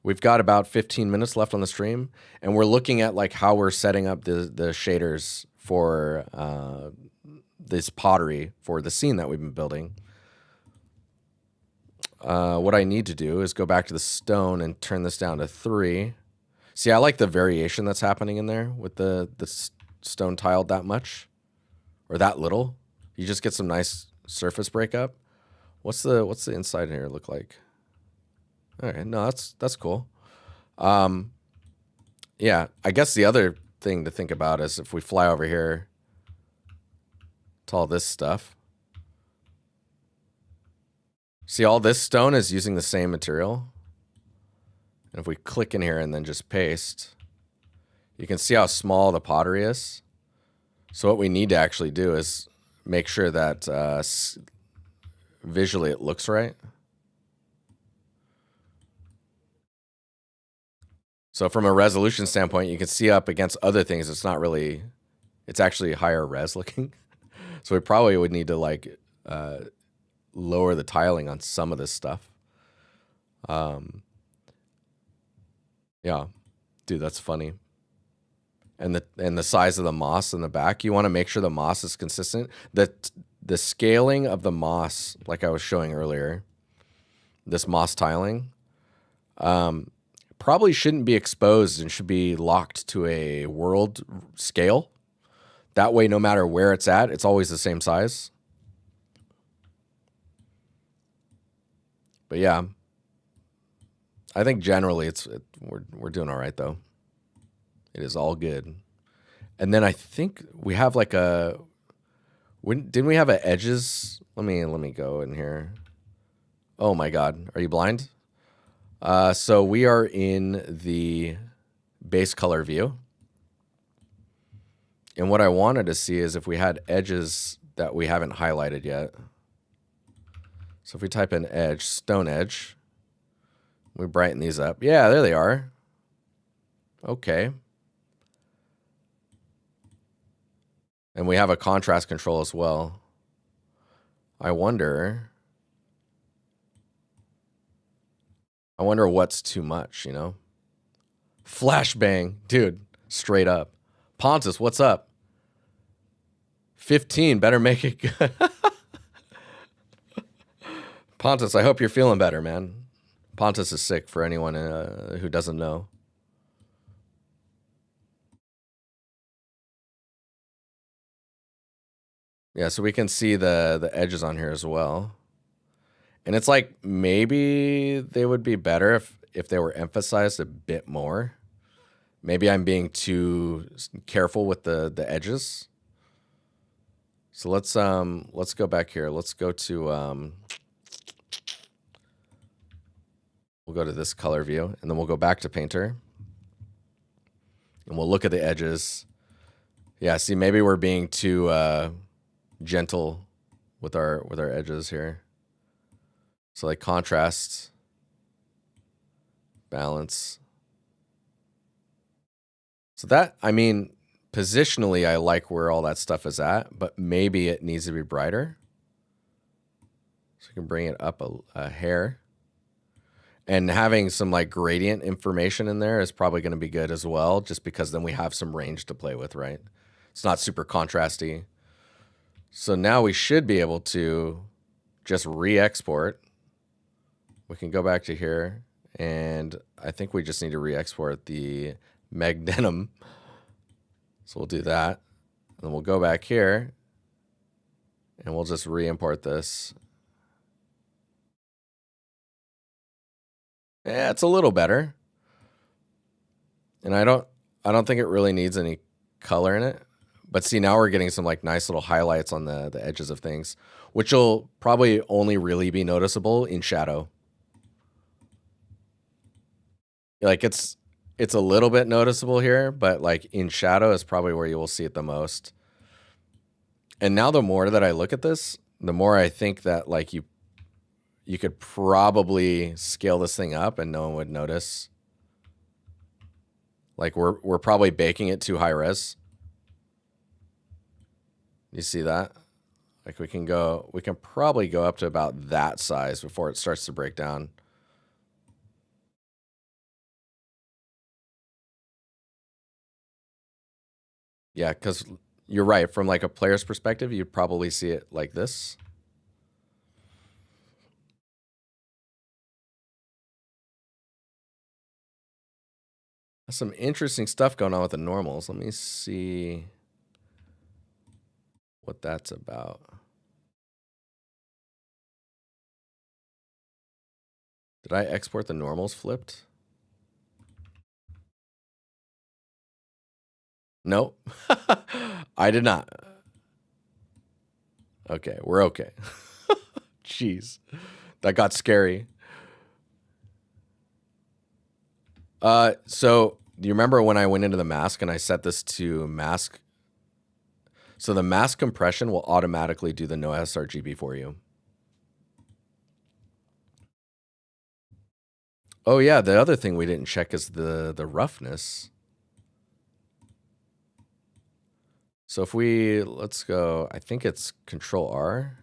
We've got about 15 minutes left on the stream, and we're looking at like how we're setting up the shaders for this pottery for the scene that we've been building. What I need to do is go back to the stone and turn this down to 3. See, I like the variation that's happening in there with the stone tiled that much or that little. You just get some nice surface breakup. What's the inside here look like? All right, no, that's cool. Yeah, I guess the other thing to think about is if we fly over here to all this stuff. See, all this stone is using the same material. And if we click in here and then just paste, you can see how small the pottery is. So what we need to actually do is make sure that visually it looks right. So from a resolution standpoint, you can see up against other things, it's not really, it's actually higher res looking. So we probably would need to like lower the tiling on some of this stuff. Yeah, dude, that's funny. And the size of the moss in the back, you want to make sure the moss is consistent. The scaling of the moss, like I was showing earlier, this moss tiling, probably shouldn't be exposed and should be locked to a world scale. That way, no matter where it's at, it's always the same size. But yeah, I think generally we're doing all right though. It is all good. And then I think we have like didn't we have a edges? Let me go in here. Oh my God, are you blind? So we are in the base color view. And what I wanted to see is if we had edges that we haven't highlighted yet. So if we type in edge, stone edge, we brighten these up. Yeah, there they are. Okay. And we have a contrast control as well. I wonder what's too much, you know? Flashbang, dude, straight up. Pontus, what's up? 15, better make it good. Pontus, I hope you're feeling better, man. Pontus is sick for anyone who doesn't know. Yeah, so we can see the edges on here as well. And it's like maybe they would be better if they were emphasized a bit more. Maybe I'm being too careful with the edges. So let's go back here. Let's go to we'll go to this color view, and then we'll go back to Painter. And we'll look at the edges. Yeah, see, maybe we're being too gentle with our edges here. So like contrast, balance. So that, I mean, positionally, I like where all that stuff is at, but maybe it needs to be brighter. So you can bring it up a hair. And having some like gradient information in there is probably going to be good as well, just because then we have some range to play with, right? It's not super contrasty. So now we should be able to just re-export. We can go back to here, and I think we just need to re-export the Magnetum. So we'll do that. And then we'll go back here, and we'll just re-import this. Yeah, it's a little better. And I don't think it really needs any color in it. But see, now we're getting some like nice little highlights on the edges of things, which will probably only really be noticeable in shadow. Like it's a little bit noticeable here, but like in shadow is probably where you will see it the most. And now the more that I look at this, the more I think that like you could probably scale this thing up and no one would notice. Like we're probably baking it too high res. You see that? Like we can probably go up to about that size before it starts to break down. Yeah, because you're right. From like a player's perspective, you'd probably see it like this. There's some interesting stuff going on with the normals. Let me see what that's about. Did I export the normals flipped? Nope. I did not. Okay, we're okay. Jeez. That got scary. So do you remember when I went into the mask and I set this to mask? So the mask compression will automatically do the no sRGB for you. Oh yeah, the other thing we didn't check is the roughness. So if let's go, I think it's Control R.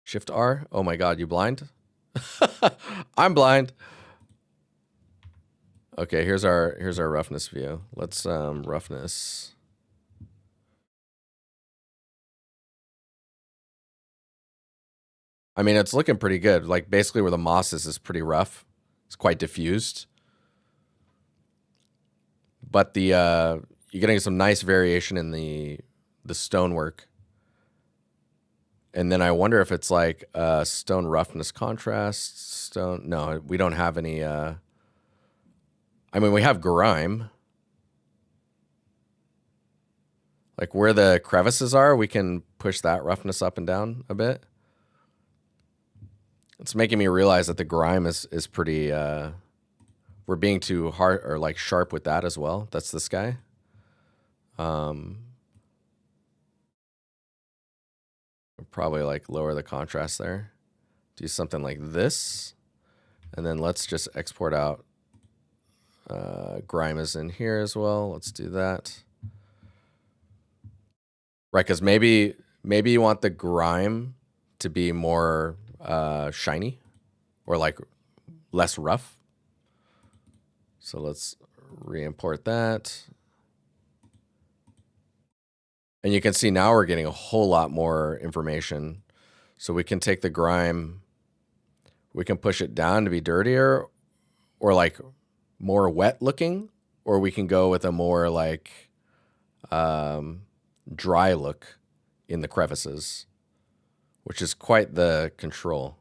Shift R. Oh my God, you blind? I'm blind. Okay, here's our roughness view. Let's roughness. I mean, it's looking pretty good. Like basically where the moss is pretty rough. It's quite diffused. But you're getting some nice variation in the stonework. And then I wonder if it's like stone roughness contrast, stone. No, we don't have any. I mean, we have grime. Like where the crevices are, we can push that roughness up and down a bit. It's making me realize that the grime is pretty. We're being too hard or like sharp with that as well. That's this guy. Probably like lower the contrast there. Do something like this. And then let's just export out. Grime is in here as well. Let's do that. Right, because maybe you want the grime to be more shiny or like less rough. So let's re-import that. And you can see now we're getting a whole lot more information. So we can take the grime, we can push it down to be dirtier or like more wet looking, or we can go with a more like dry look in the crevices, which is quite the control.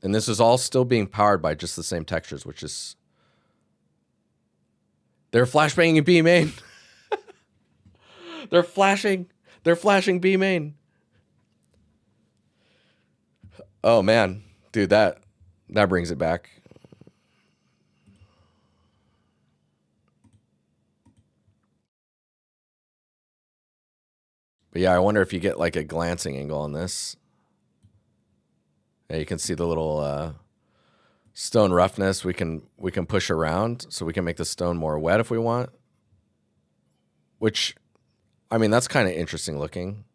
And this is all still being powered by just the same textures, which is... They're flashbanging B main. They're flashing B main. Oh man, dude, that brings it back. But yeah, I wonder if you get like a glancing angle on this. Yeah, you can see the little stone roughness. We can push around, so we can make the stone more wet if we want. Which, I mean, that's kind of interesting looking.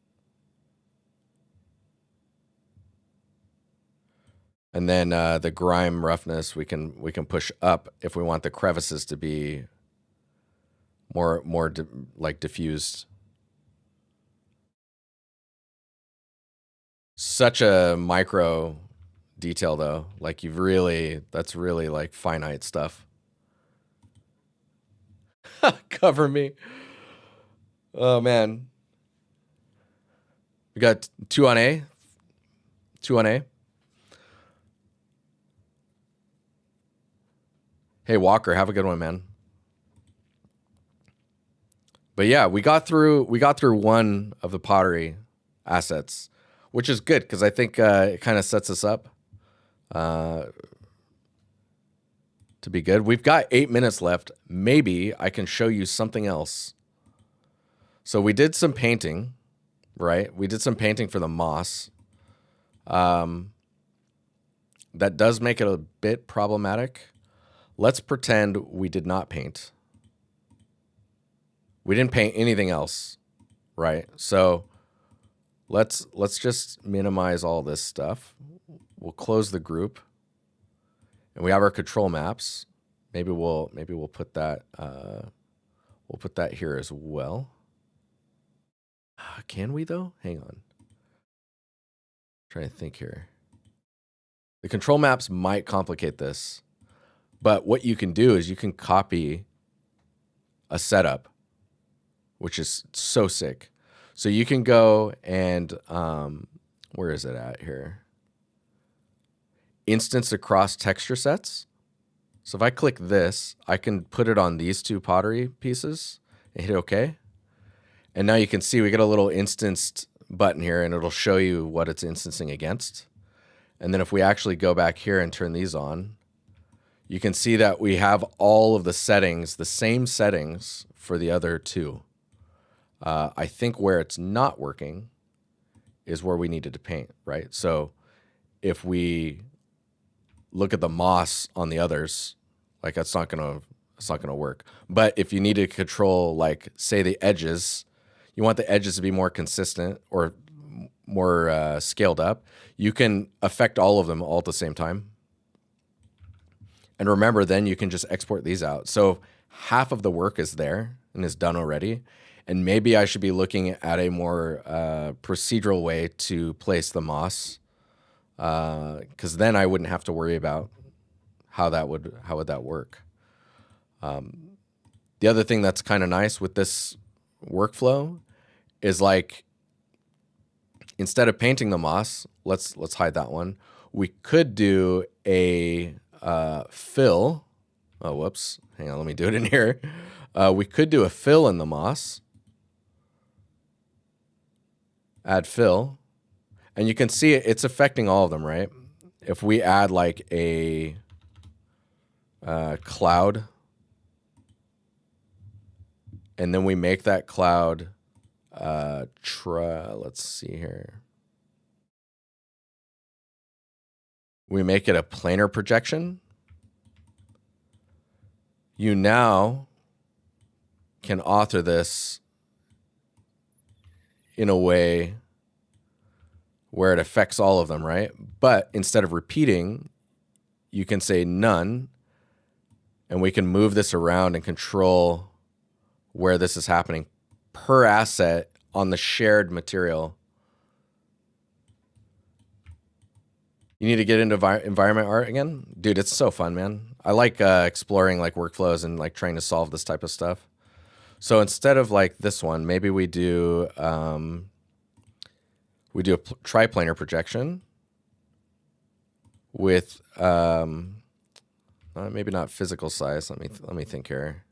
And then the grime roughness we can push up if we want the crevices to be more like diffused. Such a micro detail though. Like that's really like finite stuff. Cover me. Oh man. We got 2 on A. 2 on A. Hey, Walker, have a good one, man. But yeah, we got through one of the pottery assets, which is good because I think it kind of sets us up to be good. We've got 8 minutes left. Maybe I can show you something else. So we did some painting, right? We did some painting for the moss. That does make it a bit problematic. Let's pretend we did not paint. We didn't paint anything else, right? So let's just minimize all this stuff. We'll close the group, and we have our control maps. Maybe we'll put that here as well. Can we though? Hang on. Trying to think here. The control maps might complicate this, but what you can do is you can copy a setup, which is so sick. So you can go and, where is it at here? Instance across texture sets. So if I click this, I can put it on these two pottery pieces and hit OK. And now you can see we get a little instanced button here, and it'll show you what it's instancing against. And then if we actually go back here and turn these on, you can see that we have all of the settings, the same settings for the other two. I think where it's not working is where we needed to paint, right? So if we look at the moss on the others, like that's not gonna work. But if you need to control, like, say the edges, you want the edges to be more consistent or more scaled up, you can affect all of them all at the same time. And remember, then you can just export these out. So half of the work is there and is done already. And maybe I should be looking at a more procedural way to place the moss, because then I wouldn't have to worry about how would that work. The other thing that's kind of nice with this workflow is, like, instead of painting the moss, let's hide that one. We could do a fill. Oh, whoops. Hang on, let me do it in here. We could do a fill in the moss. Add fill. And you can see it's affecting all of them, right? If we add like a cloud, and then we make that cloud, let's see here. We make it a planar projection. You now can author this in a way where it affects all of them, right? But instead of repeating, you can say none, and we can move this around and control where this is happening per asset on the shared material. You need to get into environment art again? Dude, it's so fun, man. I like exploring like workflows and like trying to solve this type of stuff. So instead of like this one, maybe we do a triplanar projection with maybe not physical size. Let me think here.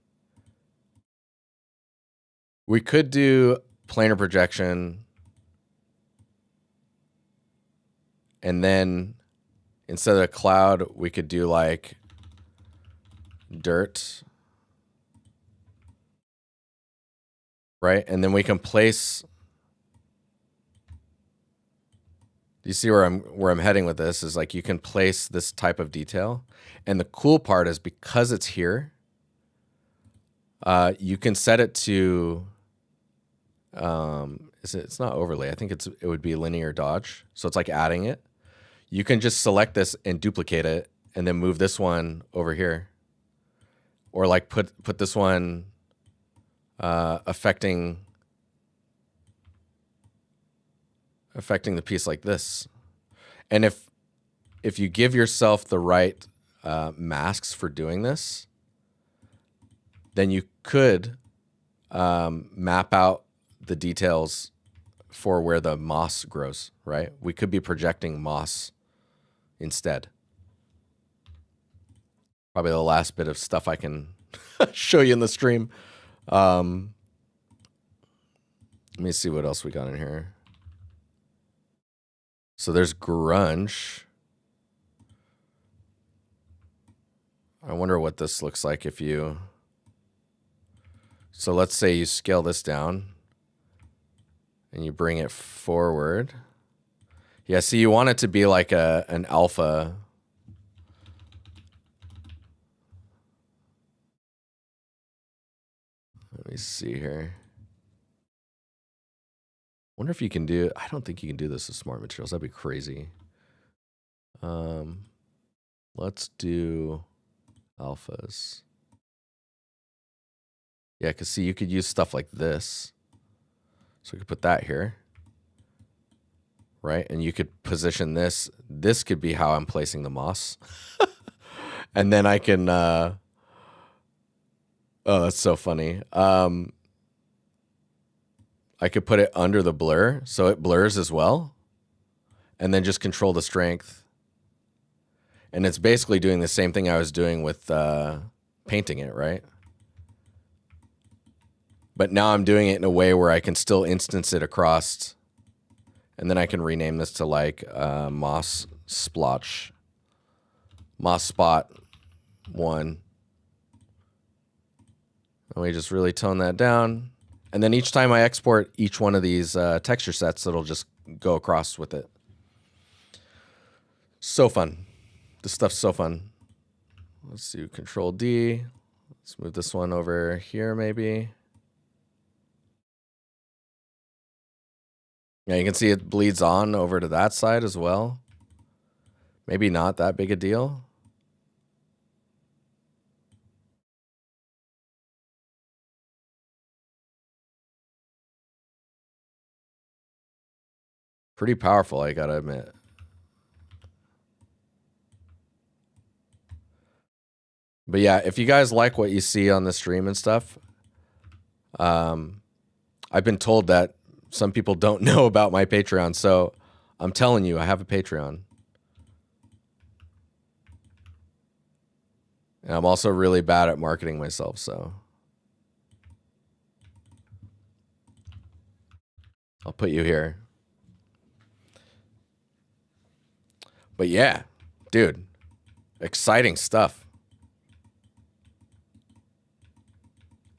We could do planar projection, and then instead of a cloud, we could do like dirt, right? And then we can place. Do you see where I'm heading with this? Is like you can place this type of detail, and the cool part is because it's here, you can set it to. It's not overlay. I think it would be linear dodge. So it's like adding it. You can just select this and duplicate it, and then move this one over here, or like put this one affecting the piece like this. And if you give yourself the right masks for doing this, then you could map out the details for where the moss grows, right? We could be projecting moss instead. Probably the last bit of stuff I can show you in the stream. Let me see what else we got in here. So there's grunge. I wonder what this looks like if you... So let's say you scale this down and you bring it forward. Yeah, see, you want it to be like an alpha. Let me see here. Wonder if you can do... I don't think you can do this with smart materials. That'd be crazy. Let's do alphas. Yeah, because see, you could use stuff like this. So we could put that here. Right? And you could position this. This could be how I'm placing the moss. And then I can... oh, that's so funny. I could put it under the blur, so it blurs as well. And then just control the strength. And it's basically doing the same thing I was doing with painting it, right? But now I'm doing it in a way where I can still instance it across. And then I can rename this to like Moss Splotch. Moss Spot 1. And we just really tone that down. And then each time I export each one of these texture sets, it'll just go across with it. So fun. This stuff's so fun. Let's do Control D. Let's move this one over here maybe. Yeah, you can see it bleeds on over to that side as well. Maybe not that big a deal. Pretty powerful, I gotta admit. But yeah, if you guys like what you see on the stream and stuff, I've been told that some people don't know about my Patreon, so I'm telling you, I have a Patreon. And I'm also really bad at marketing myself, so I'll put you here. But yeah, dude, exciting stuff.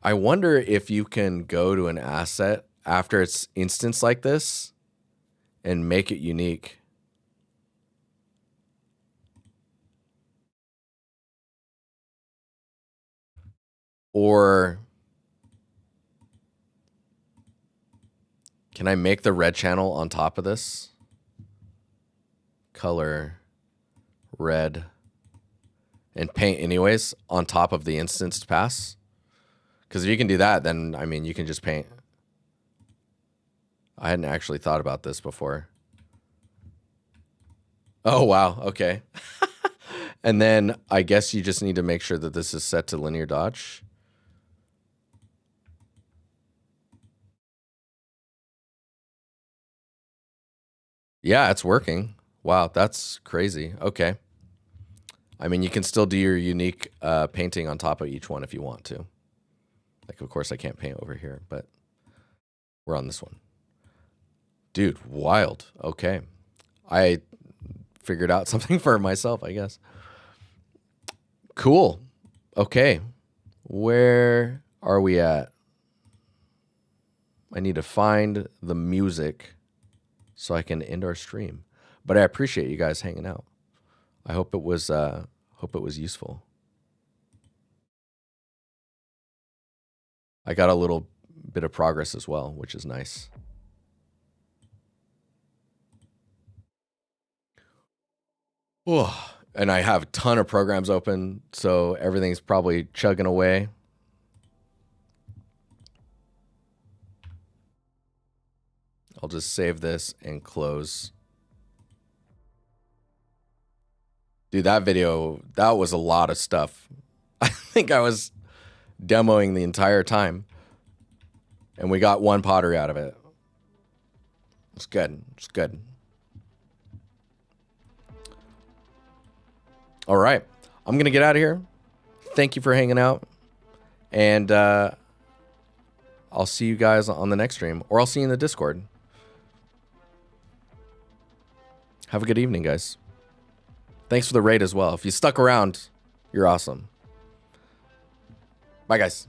I wonder if you can go to an asset after it's instanced like this and make it unique. Or can I make the red channel on top of this? Color, red, and paint anyways on top of the instanced pass? Because if you can do that, then, I mean, you can just paint. I hadn't actually thought about this before. Oh, wow. Okay. And then I guess you just need to make sure that this is set to linear dodge. Yeah, it's working. Wow, that's crazy. Okay. I mean, you can still do your unique painting on top of each one if you want to. Like, of course, I can't paint over here, but we're on this one. Dude, wild. Okay. I figured out something for myself, I guess. Cool. Okay. Where are we at? I need to find the music so I can end our stream. But I appreciate you guys hanging out. I hope it was useful. I got a little bit of progress as well, which is nice. Oh, and I have a ton of programs open, so everything's probably chugging away. I'll just save this and close. Dude, that video, that was a lot of stuff. I think I was demoing the entire time. And we got one pottery out of it. It's good. It's good. All right. I'm going to get out of here. thank you for hanging out. And I'll see you guys on the next stream. Or I'll see you in the Discord. Have a good evening, guys. Thanks for the raid as well. If you stuck around, you're awesome. Bye, guys.